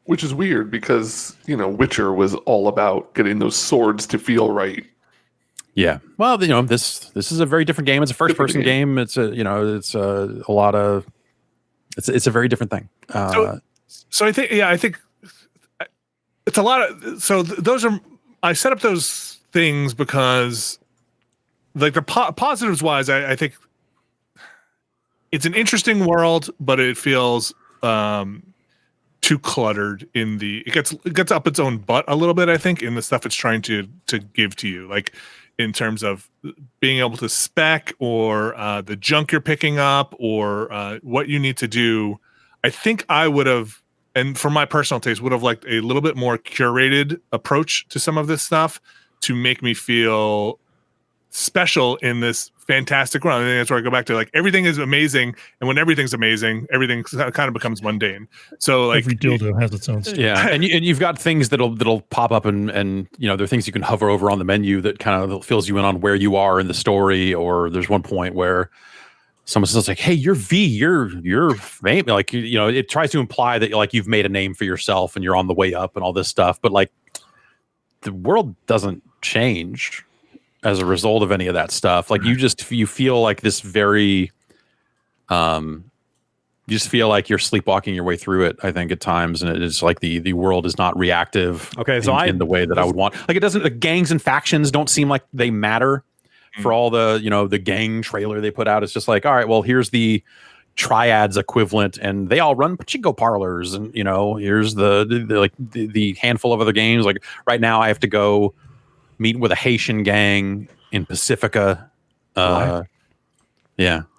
Which is weird because Witcher was all about getting those swords to feel right. Yeah. Well, this is a very different game. It's a first person game. It's a very different thing. So I think it's a lot of, so those are, I set up those things because like the positives wise, I think it's an interesting world, but it feels too cluttered it gets up its own butt a little bit, I think, in the stuff it's trying to give to you, like in terms of being able to spec or the junk you're picking up or what you need to do. I think I would have, and for my personal taste, would have liked a little bit more curated approach to some of this stuff to make me feel special in this fantastic run. I think that's where I go back to, like, everything is amazing, and when everything's amazing, everything kind of becomes mundane. So like every dildo has its own story. Yeah, and you've got things that'll pop up and there are things you can hover over on the menu that kind of fills you in on where you are in the story. Or there's one point where someone says like, "Hey, you're V, you're famous." Like, it tries to imply that like you've made a name for yourself and you're on the way up and all this stuff. But like, the world doesn't change as a result of any of that stuff. Like you feel like this very, you just feel like you're sleepwalking your way through it, I think, at times. And it's like the world is not reactive in the way that I would want. Like, it doesn't, the gangs and factions don't seem like they matter for all the, the gang trailer they put out. It's just like, all right, well, here's the triads equivalent and they all run pachinko parlors. And, here's the handful of other games. Like right now I have to go meet with a Haitian gang in Pacifica. Yeah.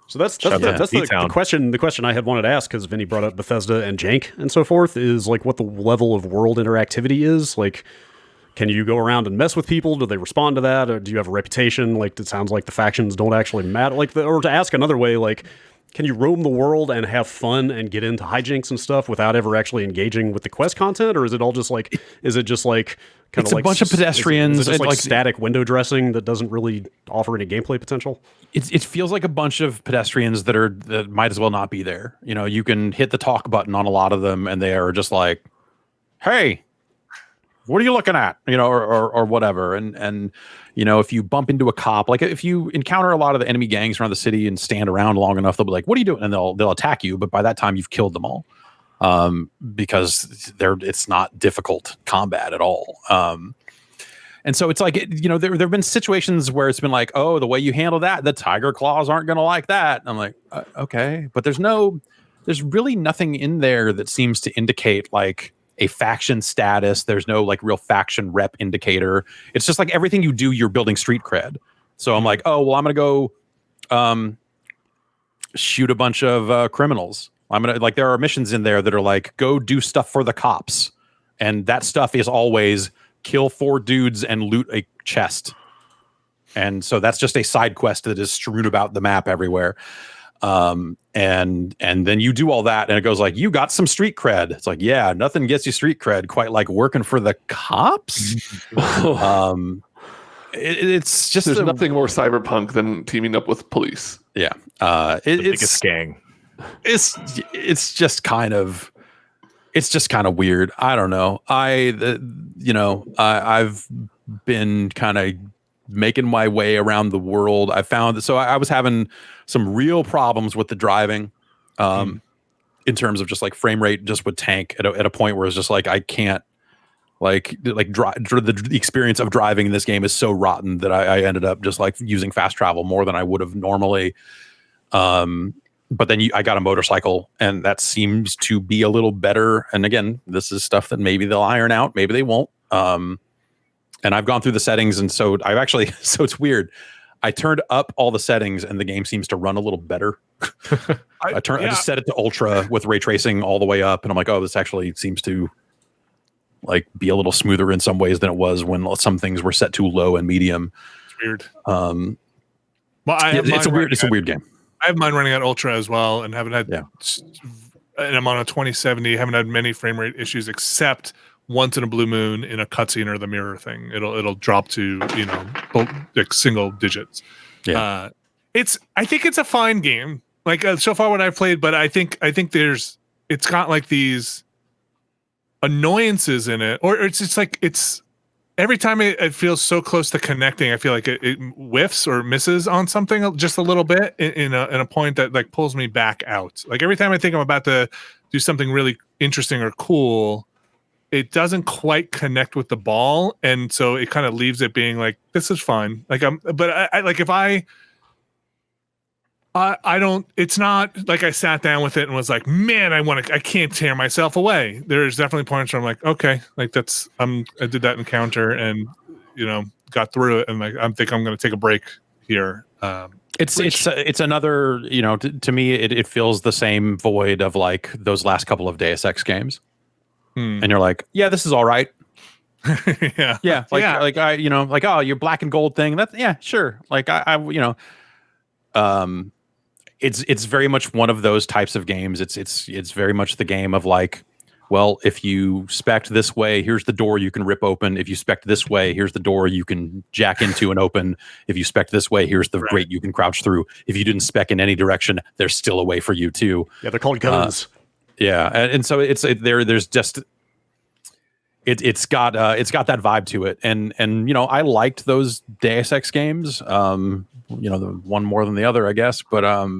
So that's the question. The question I had wanted to ask, because Vinny brought up Bethesda and jank and so forth, is like what the level of world interactivity is. Like, can you go around and mess with people? Do they respond to that, or do you have a reputation? Like, it sounds like the factions don't actually matter. Like, or to ask another way, like, can you roam the world and have fun and get into hijinks and stuff without ever actually engaging with the quest content, or is it all just like, kind of like a bunch of pedestrians? Is it just like static window dressing that doesn't really offer any gameplay potential? It feels like a bunch of pedestrians that might as well not be there. You can hit the talk button on a lot of them, and they are just like, "Hey, what are you looking at?" Or whatever. And if you bump into a cop, like if you encounter a lot of the enemy gangs around the city and stand around long enough, they'll be like, "What are you doing?" And they'll attack you. But by that time, you've killed them all, because it's not difficult combat at all. And so it's like, there have been situations where it's been like, oh, the way you handle that, the tiger claws aren't going to like that. And I'm like, okay, but there's really nothing in there that seems to indicate like a faction status. There's no like real faction rep indicator. It's just like everything you do, you're building street cred. So I'm like, oh, well, I'm going to go shoot a bunch of criminals. I'm going to like, there are missions in there that are like, go do stuff for the cops. And that stuff is always kill 4 dudes and loot a chest. And so that's just a side quest that is strewn about the map everywhere. And then you do all that and it goes like, you got some street cred. It's like, yeah, nothing gets you street cred quite like working for the cops. It's just there's nothing more cyberpunk than teaming up with police. Yeah. The biggest gang. It's just kind of weird. I don't know. I've been kind of making my way around the world. I found that, so I was having some real problems with the driving, in terms of just like frame rate just would tank at a point where it's just like, I can't the experience of driving in this game is so rotten that I ended up just like using fast travel more than I would have normally. But then I got a motorcycle and that seems to be a little better. And again, this is stuff that maybe they'll iron out, maybe they won't. And I've gone through the settings. And so so it's weird. I turned up all the settings and the game seems to run a little better. I just set it to ultra with ray tracing all the way up. And I'm like, oh, this actually seems to like be a little smoother in some ways than it was when some things were set to low and medium. It's weird. It's a weird game. I have mine running at ultra as well, and haven't had. And I'm on a 2070. Haven't had many frame rate issues, except once in a blue moon in a cutscene or the mirror thing. It'll drop to like single digits. Yeah. I think it's a fine game. Like so far what I've played, but I think it's got like these annoyances in it, or it's just like every time it feels so close to connecting, I feel like it whiffs or misses on something just a little bit in a point that like pulls me back out. Like every time I think I'm about to do something really interesting or cool, it doesn't quite connect with the ball, and so it kind of leaves it being like, this is fine. Like I don't. It's not like I sat down with it and was like, man, I can't tear myself away. There's definitely points where I'm like, okay, like I did that encounter and got through it, and like I think I'm going to take a break here. It's another, to me it feels the same void of like those last couple of Deus Ex games, and you're like, yeah, this is all right. yeah, like I, like, oh, your black and gold thing. That's sure. Like it's very much one of those types of games. It's very much the game of like, well, if you spec this way, here's the door you can rip open. If you spec this way, here's the door you can jack into and open. If you spec this way, here's the grate you can crouch through. If you didn't spec in any direction, there's still a way for you too. Yeah, they're called guns. And so there's just it's got that vibe to it, and I liked those Deus Ex games. The one more than the other, I guess, but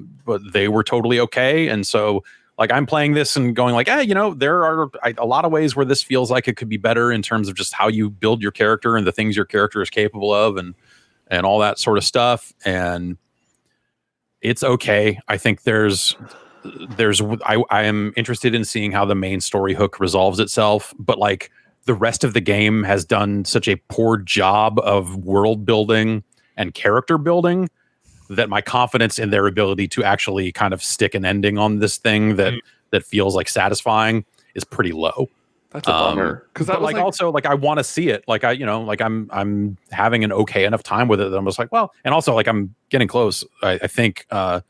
they were totally okay. And so like I'm playing this and going like, there are a lot of ways where this feels like it could be better in terms of just how you build your character and the things your character is capable of and all that sort of stuff. And it's okay. I think I am interested in seeing how the main story hook resolves itself, but like the rest of the game has done such a poor job of world building and character building that my confidence in their ability to actually kind of stick an ending on this thing that feels like satisfying is pretty low. That's a bummer. Because that was like also like I want to see it. Like I'm having an okay enough time with it that I'm just like, well, and also like I'm getting close. I think I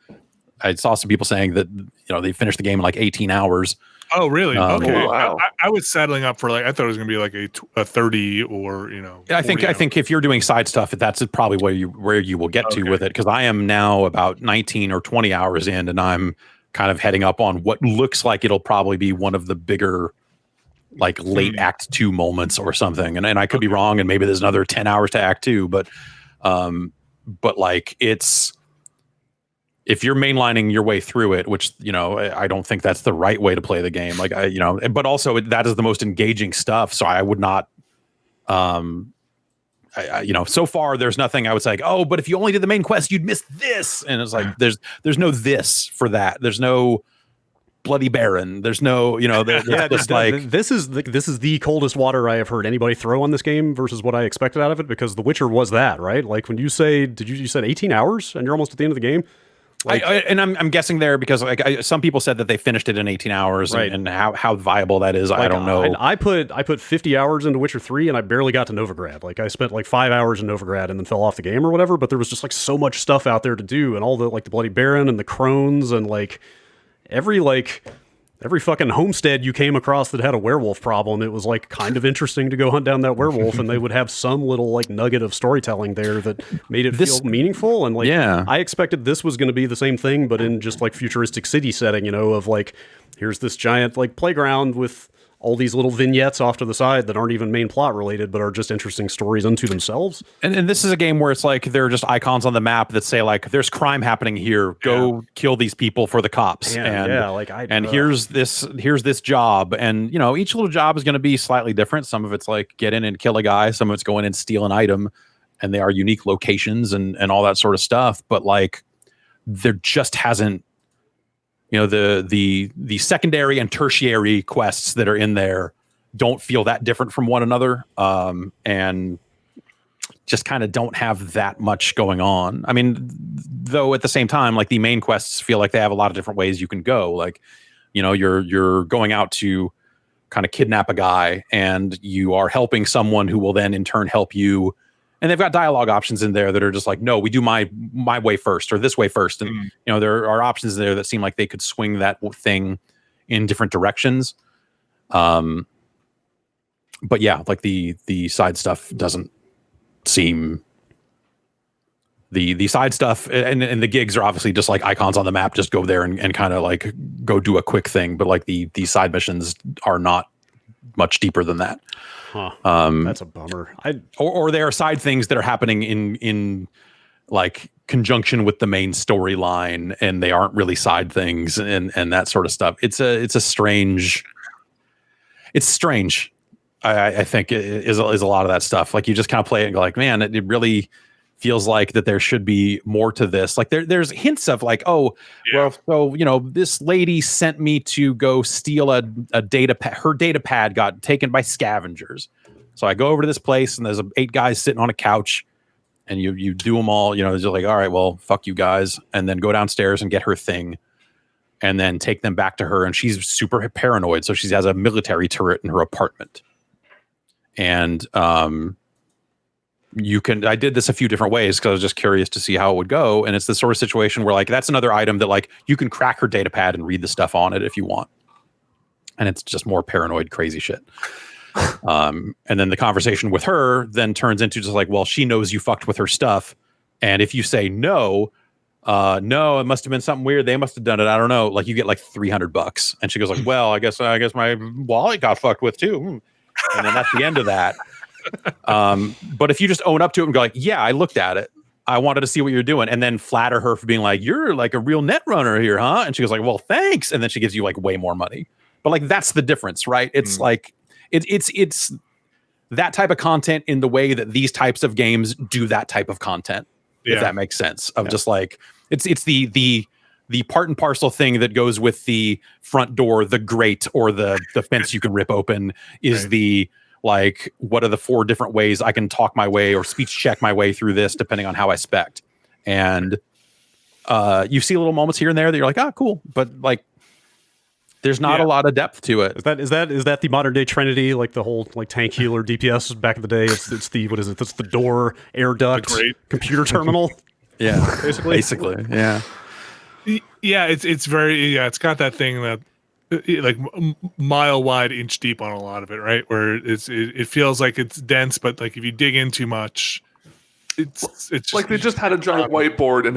saw some people saying that they finished the game in like 18 hours. Oh, really? Okay. Wow. I was settling up for I thought it was going to be like a 30 or I think if you're doing side stuff, that's probably where you will get to with it, because I am now about 19 or 20 hours in, and I'm kind of heading up on what looks like it'll probably be one of the bigger like late Act 2 moments or something, and I could be wrong, and maybe there's another 10 hours to Act 2, but like it's. If you're mainlining your way through it, which, I don't think that's the right way to play the game. Like, but also that is the most engaging stuff. So I would not, I so far there's nothing I was like, oh, but if you only did the main quest, you'd miss this. And it's like, there's no this for that. There's no Bloody Baron. There's no, just like this is the coldest water I have heard anybody throw on this game versus what I expected out of it, because The Witcher was that, right? Like when you said 18 hours and you're almost at the end of the game. Like, I'm guessing there because some people said that they finished it in 18 hours, right. and how viable that is, I don't know. I put 50 hours into Witcher 3 and I barely got to Novigrad. Like I spent like 5 hours in Novigrad and then fell off the game or whatever, but there was just like so much stuff out there to do, and all the like the Bloody Baron and the crones and like every fucking homestead you came across that had a werewolf problem, it was like kind of interesting to go hunt down that werewolf, and they would have some little like nugget of storytelling there that made it feel meaningful. And like, I expected this was going to be the same thing, but in just like futuristic city setting, of like, here's this giant like playground with all these little vignettes off to the side that aren't even main plot related, but are just interesting stories unto themselves. And this is a game where it's like there are just icons on the map that say like, there's crime happening here. Go kill these people for the cops. Here's this job. And each little job is going to be slightly different. Some of it's like get in and kill a guy. Some of it's go in and steal an item. And they are unique locations and all that sort of stuff. But like, there just hasn't, the secondary and tertiary quests that are in there don't feel that different from one another, and just kind of don't have that much going on. I mean, though at the same time, like the main quests feel like they have a lot of different ways you can go. Like, you're going out to kind of kidnap a guy, and you are helping someone who will then in turn help you. And they've got dialogue options in there that are just like, no, we do my way first or this way first. And, there are options there that seem like they could swing that thing in different directions. But yeah, like the side stuff doesn't seem the side stuff and the gigs are obviously just like icons on the map. Just go there and kind of like go do a quick thing. But like the side missions are not much deeper than that. That's a bummer. Or there are side things that are happening in like conjunction with the main storyline, and they aren't really side things and that sort of stuff. It's strange. I think it is a lot of that stuff. Like you just kind of play it and go like, man, it really feels like that there should be more to this. Like there's hints of like, this lady sent me to go steal a data pad. Her data pad got taken by scavengers. So I go over to this place and there's 8 guys sitting on a couch, and you do them all, it's just like, all right, well, fuck you guys. And then go downstairs and get her thing and then take them back to her. And she's super paranoid. So she has a military turret in her apartment. And, I did this a few different ways because I was just curious to see how it would go. And it's the sort of situation where like, that's another item that like you can crack her data pad and read the stuff on it if you want. And it's just more paranoid, crazy shit. And then the conversation with her then turns into just like, well, she knows you fucked with her stuff. And if you say no, it must've been something weird. They must've done it. I don't know. Like you get like $300. And she goes like, well, I guess my wallet got fucked with too. And then that's the end of that. But if you just own up to it and go like, yeah, I looked at it. I wanted to see what you're doing, and then flatter her for being like, you're like a real net runner here, huh? And she goes like, well, thanks. And then she gives you like way more money. But like, that's the difference, right? It's like, it's that type of content in the way that these types of games do that type of content. If that makes sense of just like, it's the part and parcel thing that goes with the front door, the grate, or the fence you can rip open is right. The like, what are the 4 different ways I can talk my way or speech check my way through this, depending on how I spect. And you see little moments here and there that you're like, ah, cool. But like, there's not a lot of depth to it. Is that the modern day Trinity? Like the whole like tank healer DPS back in the day? It's the, what is it? That's the door, air duct, computer terminal. Basically. Yeah. Yeah. It's very, it's got that thing that, like mile wide, inch deep on a lot of it, right? Where it feels like it's dense, but like if you dig in too much, it's like they just had a giant whiteboard and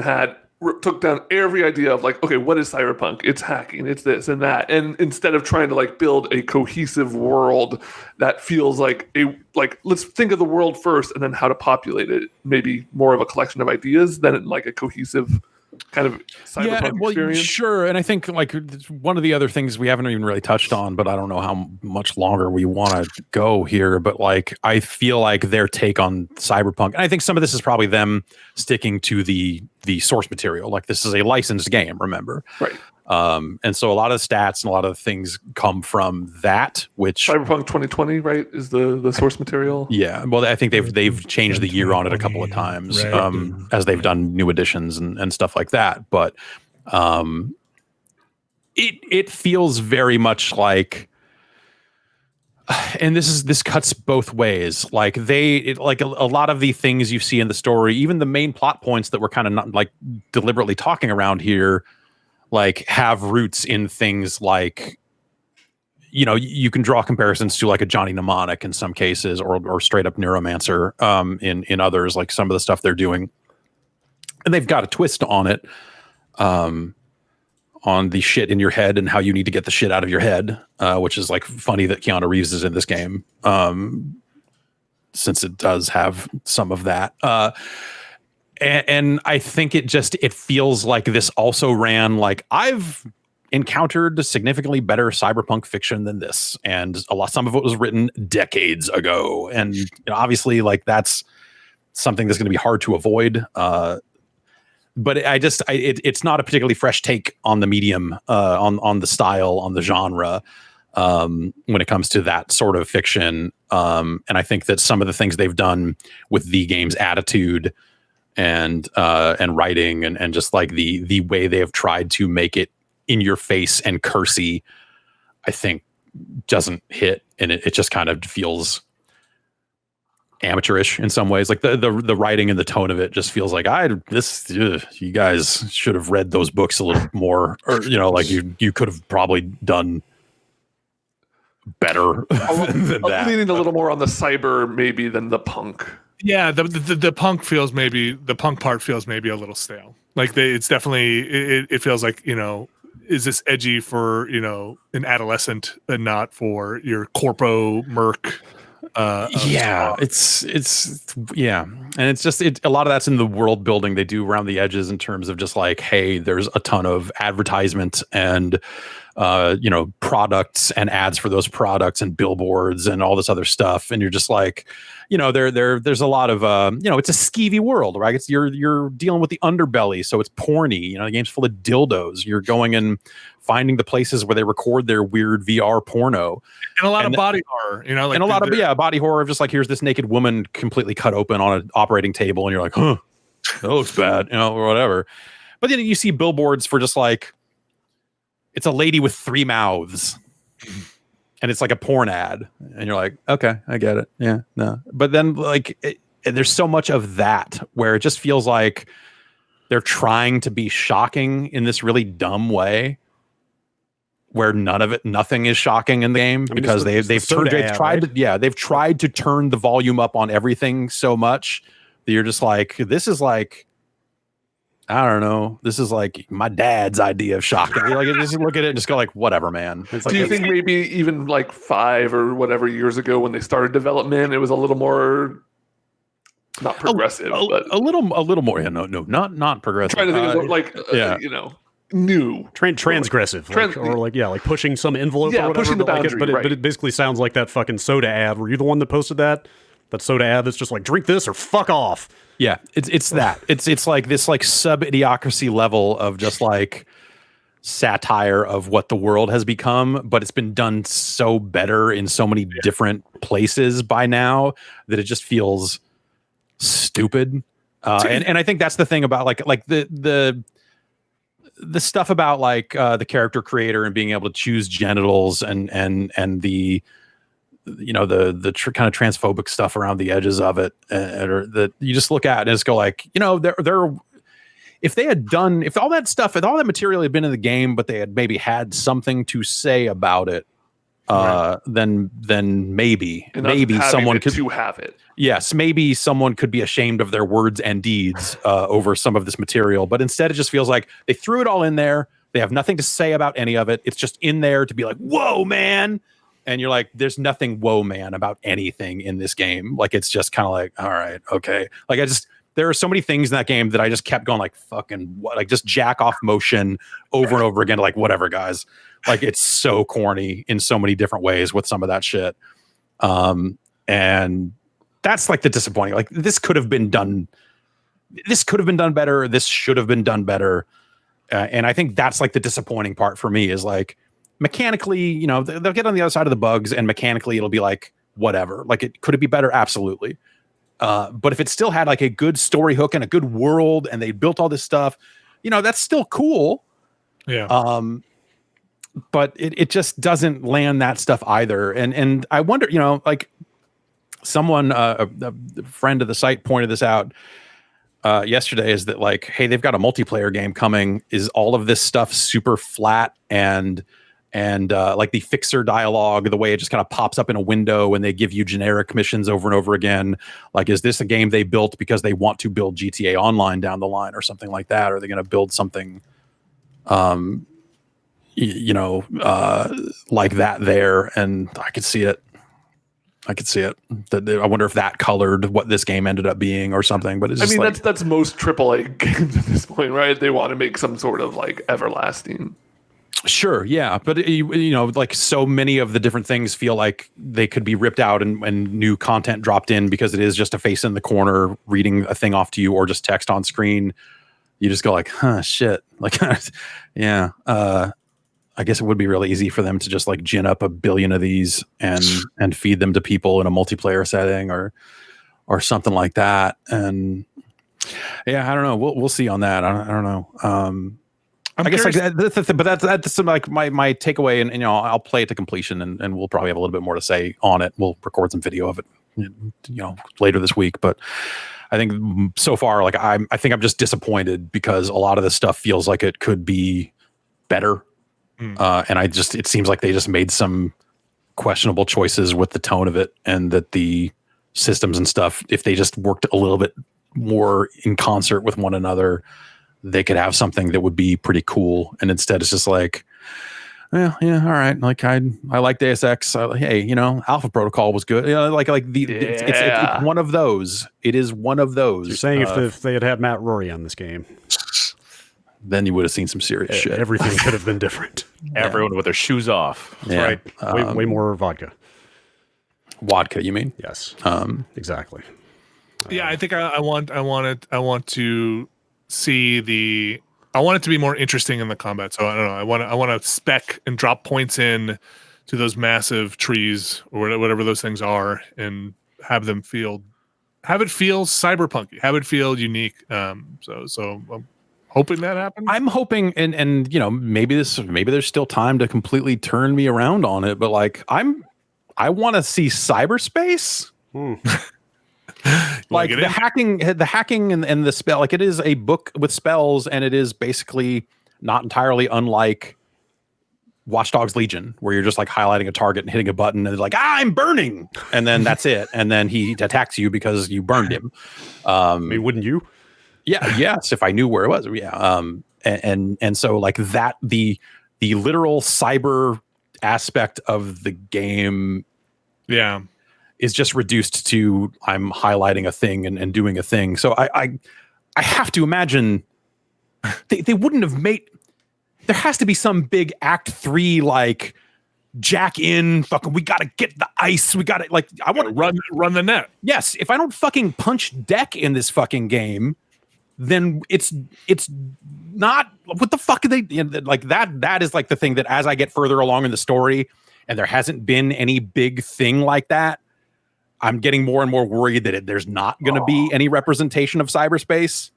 took down every idea of like, okay, what is cyberpunk? It's hacking, it's this and that, and instead of trying to like build a cohesive world that feels like let's think of the world first and then how to populate it, maybe more of a collection of ideas than like a cohesive kind of cyberpunk experience? Sure. And I think like one of the other things we haven't even really touched on, but I don't know how much longer we want to go here, but like I feel like their take on Cyberpunk, and I think some of this is probably them sticking to the source material. Like this is a licensed game, remember? Right. And so a lot of the stats and a lot of the things come from that, which Cyberpunk 2020, right, is the source material. Yeah, well, I think they've changed the year on it a couple of times, right. as they've done new editions and stuff like that. But it feels very much like, and this cuts both ways. Like like a lot of the things you see in the story, even the main plot points that we're kind of not like deliberately talking around here, like have roots in things like, you know, you can draw comparisons to like a Johnny Mnemonic in some cases, or straight up Neuromancer in others, like some of the stuff they're doing, and they've got a twist on it, on the shit in your head and how you need to get the shit out of your head, which is like funny that Keanu Reeves is in this game, since it does have some of that. And I think it feels like this also ran like I've encountered significantly better cyberpunk fiction than this, and some of it was written decades ago, and you know, obviously like that's something that's going to be hard to avoid. But it's not a particularly fresh take on the medium, on the style, on the genre, when it comes to that sort of fiction. And I think that some of the things they've done with the game's attitude and writing and just like the way they have tried to make it in your face and cursey, I think doesn't hit, and it just kind of feels amateurish in some ways. Like the writing and the tone of it just feels like you guys should have read those books a little more, or you know, like you could have probably done better than that. Leaning a little more on the cyber maybe than the punk. Yeah, the punk feels maybe the punk part feels maybe a little stale. Like it's definitely it feels like, you know, is this edgy for, you know, an adolescent and not for your corpo merc? Yeah, it's yeah, and it's just a lot of that's in the world building they do around the edges in terms of just like, hey, there's a ton of advertisement and you know, products and ads for those products and billboards and all this other stuff, and you're just like, you know, there's a lot of you know, it's a skeevy world, right? It's you're dealing with the underbelly, so it's porny. You know, the game's full of dildos. You're going and finding the places where they record their weird VR porno, and a lot of body horror. You know, like, and a lot of body horror of just like, here's this naked woman completely cut open on an operating table, and you're like, huh, that looks bad, you know, or whatever. But then you see billboards for just like, it's a lady with 3 mouths. And it's like a porn ad, and you're like, okay, I get it. Yeah, no. But then like, there's so much of that where it just feels like they're trying to be shocking in this really dumb way, where nothing is shocking in the game, because they've tried to turn the volume up on everything so much that you're just like, this is like, I don't know. This is like my dad's idea of shocking. Like, just look at it and just go like, whatever, man. It's like, do you think maybe even like 5 or whatever years ago when they started development, it was a little more not progressive, but a little more? Yeah, no, not progressive. I'm trying to think of like, you know, new transgressive, like pushing some envelope, or whatever, pushing the boundary, but it basically sounds like that fucking soda ad. Were you the one that posted that soda ad that's just like, drink this or fuck off? Yeah, it's that. It's like this like sub-idiocracy level of just like satire of what the world has become, but it's been done so better in so many different places by now that it just feels stupid. And I think that's the thing about like the stuff about like the character creator and being able to choose genitals and the, you know, the kind of transphobic stuff around the edges of it, or that you just look at and just go like, you know, if all that material had been in the game, but they had maybe had something to say about it, then maybe someone could have it. Yes, maybe someone could be ashamed of their words and deeds over some of this material, but instead it just feels like they threw it all in there. They have nothing to say about any of it. It's just in there to be like, whoa, man. And you're like, there's nothing whoa man about anything in this game. Like, it's just kind of like, all right, okay. Like, there are so many things in that game that I just kept going like fucking what, like just jack off motion over and over again. Like whatever, guys. Like it's so corny in so many different ways with some of that shit. And that's like the disappointing. Like this could have been done. This could have been done better. This should have been done better. And I think that's like the disappointing part for me is like mechanically, you know, they'll get on the other side of the bugs and mechanically it'll be like whatever. Like could it be better? Absolutely. But if it still had like a good story hook and a good world and they built all this stuff, you know, that's still cool. Yeah. But it just doesn't land that stuff either. And I wonder, you know, like someone, a friend of the site pointed this out yesterday, is that like, hey, they've got a multiplayer game coming. Is all of this stuff super flat and like the fixer dialogue, the way it just kind of pops up in a window and they give you generic missions over and over again. Like, is this a game they built because they want to build GTA Online down the line or something like that? Or are they going to build something, like that there? And I could see it. I wonder if that colored what this game ended up being or something. But it's just that's most AAA games at this point, right? They want to make some sort of like everlasting. Sure, yeah, but you know, like so many of the different things feel like they could be ripped out and new content dropped in because it is just a face in the corner reading a thing off to you or just text on screen. You just go like, huh, shit, like, yeah. I guess it would be really easy for them to just like gin up a billion of these and feed them to people in a multiplayer setting or something like that. And yeah, I don't know. We'll see on that. I don't know. I guess like that's like my takeaway, and you know, I'll play it to completion, and we'll probably have a little bit more to say on it. We'll record some video of it, you know, later this week. But I think so far, like I think I'm just disappointed because a lot of this stuff feels like it could be better. And it seems like they just made some questionable choices with the tone of it, and that the systems and stuff, if they just worked a little bit more in concert with one another, they could have something that would be pretty cool. And instead it's just like, well, yeah, all right. Like I like Deus Ex. Hey, you know, Alpha Protocol was good. You know, it's one of those. It is one of those. You're saying if they had Matt Rory on this game, then you would have seen some serious shit. Everything could have been different. Everyone with their shoes off. That's right. Way more vodka. Vodka, you mean? Yes. Exactly. Yeah, I think I want to see I want it to be more interesting in the combat. So I don't know. I want to spec and drop points in to those massive trees or whatever those things are, and have it feel cyberpunky, have it feel unique. So I'm hoping that happens. I'm hoping, and you know, maybe there's still time to completely turn me around on it, but like I want to see cyberspace. Like the hacking and the spell, like it is a book with spells, and it is basically not entirely unlike Watch Dogs Legion, where you're just like highlighting a target and hitting a button, and it's like, I'm burning, and then that's it, and then he attacks you because you burned him. I mean, wouldn't you? Yeah, yes, if I knew where it was. Yeah. And so like that, the literal cyber aspect of the game, yeah, is just reduced to I'm highlighting a thing and doing a thing. So I have to imagine they wouldn't have made. There has to be some big Act 3 like jack in. Fucking, we gotta get the ice. We gotta like. I want to run the net. Yes, if I don't fucking punch deck in this fucking game, then it's not. What the fuck are they like? That is like the thing that as I get further along in the story, and there hasn't been any big thing like that, I'm getting more and more worried that there's not going to be any representation of cyberspace.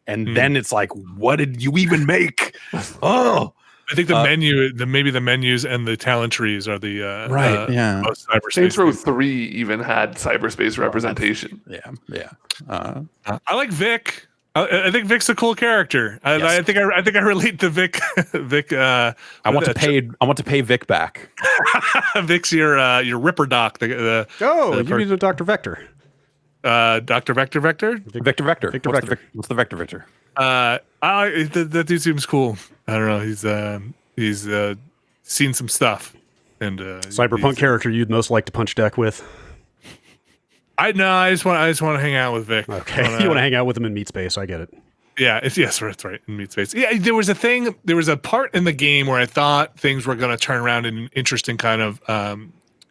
And then it's like, what did you even make? Oh, I think maybe the menus and the talent trees are the right. Yeah. Most cyberspace. Saints Row 3 even had cyberspace representation. Yeah. I like Vic. I think Vic's a cool character. Yes. I think I relate to Vic. Vic. I want to pay Vic back. Vic's your Ripper Doc. You mean the Dr. Vector? Dr. Vector. Vector. What's the Vector? That dude seems cool. I don't know. He's seen some stuff. And Cyberpunk character you'd most like to punch deck with. I just want to hang out with Vic. Okay, you want to hang out with him in meat space. I get it. Yeah, yes, that's right. In meat space. Yeah, there was a part in the game where I thought things were going to turn around in an interesting kind of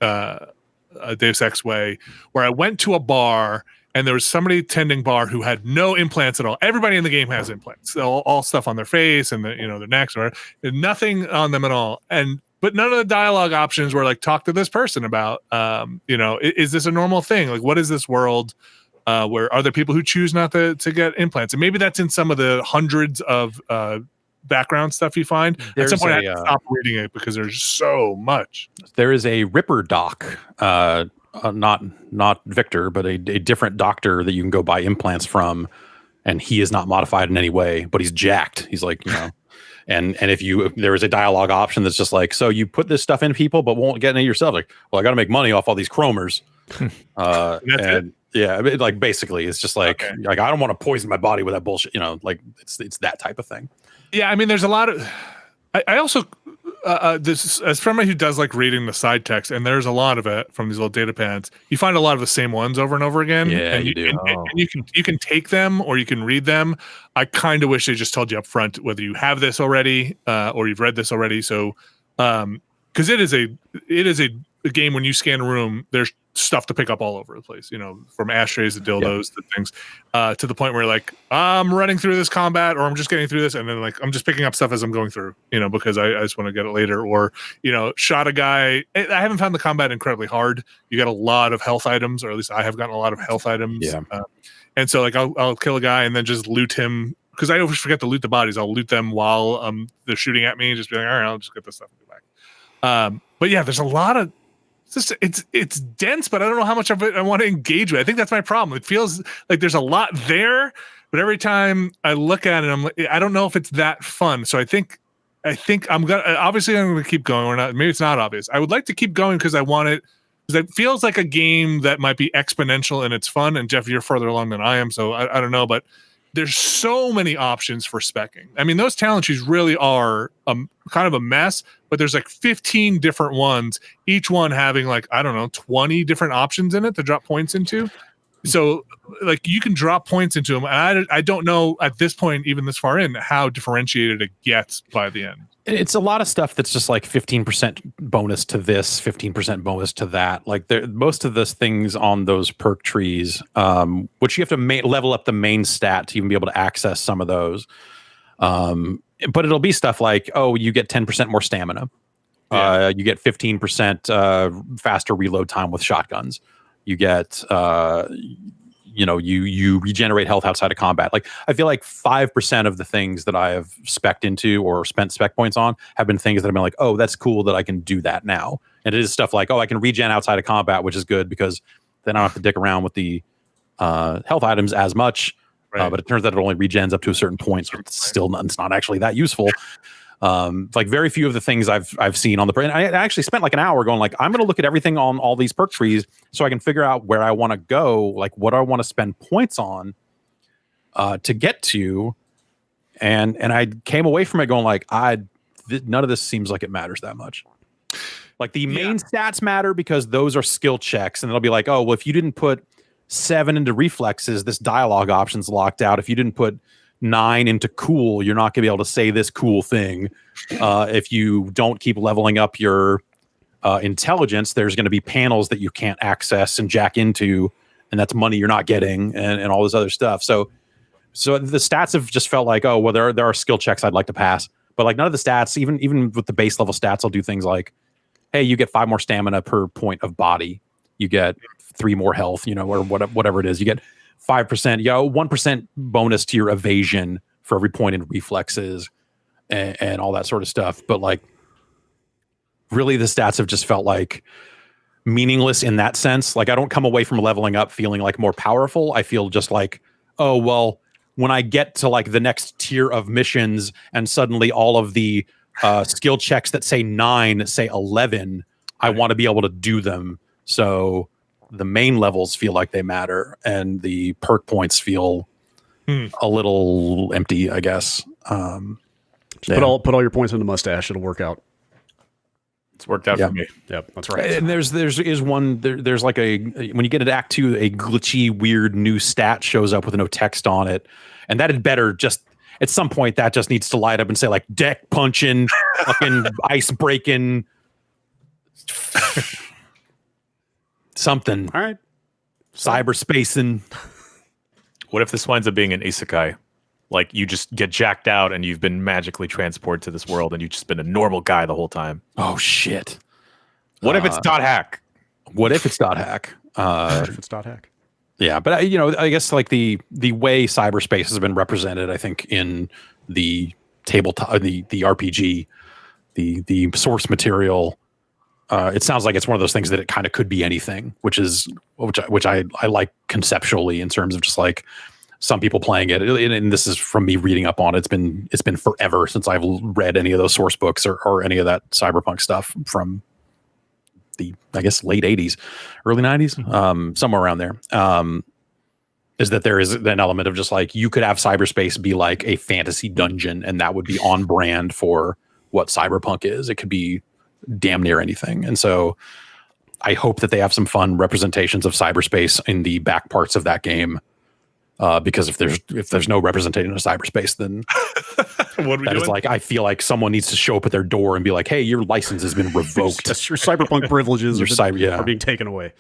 a Deus Ex way, where I went to a bar and there was somebody tending bar who had no implants at all. Everybody in the game has implants, so all stuff on their face and their necks, or nothing on them at all. But none of the dialogue options were like, talk to this person about, is this a normal thing? Like, what is this world? Where are there people who choose not to get implants? And maybe that's in some of the hundreds of background stuff you find. At some point, I had to stop reading it because there's so much. There is a Ripper doc, not Victor, but a different doctor that you can go buy implants from, and he is not modified in any way, but he's jacked. He's like, and if there is a dialogue option that's just like, so you put this stuff in people, but won't get any yourself. Like, well, I got to make money off all these chromers. And yeah, like basically, it's just like I don't want to poison my body with that bullshit. Like it's that type of thing. Yeah, I mean, there's a lot of. I also this as somebody who does like reading the side text, and there's a lot of it from these little data pads. You find a lot of the same ones over and over again. Yeah, and you do. And you can take them or you can read them. I kind of wish they just told you up front whether you have this already or you've read this already. So, because it is a game when you scan a room, there's stuff to pick up all over the place, from ashtrays to dildos to things, to the point where like I'm running through this combat or I'm just getting through this and then like I'm just picking up stuff as I'm going through, because I just want to get it later, or shot a guy. I haven't found the combat incredibly hard. You got a lot of health items, or at least I have gotten a lot of health items. And so like I'll kill a guy and then just loot him, because I always forget to loot the bodies. I'll loot them while they're shooting at me and just be like, all right, I'll just get this stuff and go back. But yeah, there's a lot of it's dense, but I don't know how much of it I want to engage with. I think that's my problem. It feels like there's a lot there, but every time I look at it, I don't know if it's that fun. So I think I'm gonna keep going or not. Maybe it's not obvious. I would like to keep going because I want it, because it feels like a game that might be exponential in its fun. And Jeff, you're further along than I am, so I don't know, but there's so many options for speccing. I mean, those talent trees really are kind of a mess, but there's like 15 different ones, each one having like, 20 different options in it to drop points into. So like you can drop points into them. And I don't know at this point, even this far in, how differentiated it gets by the end. It's a lot of stuff that's just like 15% bonus to this, 15% bonus to that. Like most of those things on those perk trees, which you have to level up the main stat to even be able to access some of those. But it'll be stuff like, you get 10% more stamina. Yeah. You get 15% faster reload time with shotguns. You get, you regenerate health outside of combat. Like I feel like 5% of the things that I have spec'd into or spent spec points on have been things that I've been like, oh, that's cool that I can do that now. And it is stuff like, I can regen outside of combat, which is good because then I don't have to dick around with the health items as much. Right. But it turns out it only regens up to a certain point, so it's not actually that useful. Like very few of the things I've seen on the and I actually spent like an hour going like, I'm going to look at everything on all these perk trees so I can figure out where I want to go, like what I want to spend points on to get to, and I came away from it going like, none of this seems like it matters that much. Like the main stats matter because those are skill checks, and it'll be like, well, if you didn't put 7 into reflexes, this dialogue option's locked out. If you didn't put 9 into cool, you're not gonna be able to say this cool thing. If you don't keep leveling up your intelligence, there's going to be panels that you can't access and jack into, and that's money you're not getting, and all this other stuff. So the stats have just felt like, there are skill checks I'd like to pass, but like none of the stats, even with the base level stats, will do things like, hey, you get 5 more stamina per point of body, you get 3 more health, or whatever it is, you get 5%, 1% bonus to your evasion for every point in reflexes and all that sort of stuff. But like, really, the stats have just felt like meaningless in that sense. Like, I don't come away from leveling up feeling like more powerful. I feel just like, when I get to like the next tier of missions and suddenly all of the skill checks that say 9 say 11, I want to be able to do them. So the main levels feel like they matter, and the perk points feel a little empty, I guess. Put all your points in the mustache; it'll work out. It's worked out for me. Yep, that's right. And there's like when you get into Act 2, a glitchy, weird new stat shows up with no text on it, and that had better just at some point that just needs to light up and say like deck punching, fucking ice breaking, something. All right, cyberspacing. What if this winds up being an isekai? Like you just get jacked out and you've been magically transported to this world and you've just been a normal guy the whole time. Oh shit! What if it's .hack? What if it's .hack? if it's .hack. Yeah, but I guess like the way cyberspace has been represented, I think in the tabletop, the RPG, the source material, it sounds like it's one of those things that it kind of could be anything, which I like conceptually in terms of just like some people playing it, and this is from me reading up on it. It's been forever since I've read any of those source books or any of that cyberpunk stuff from the, I guess, late 80s, early 90s, somewhere around there. Is that there is an element of just like you could have cyberspace be like a fantasy dungeon, and that would be on brand for what cyberpunk is. It could be damn near anything, and so I hope that they have some fun representations of cyberspace in the back parts of that game. Because if there's no representation of cyberspace, then what are we doing? Like I feel like someone needs to show up at their door and be like, "Hey, your license has been revoked. Your cyberpunk privileges are being taken away."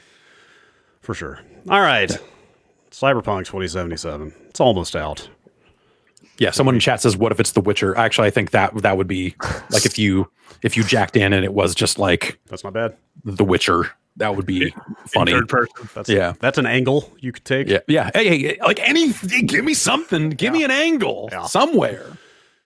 For sure. All right, Cyberpunk 2077. It's almost out. Yeah, someone in chat says, "What if it's The Witcher?" Actually, I think that would be like if you jacked in and it was just like that's not bad. The Witcher. That would be funny. In third person. That's an angle you could take. Yeah. Hey, like give me something. Give me an angle somewhere.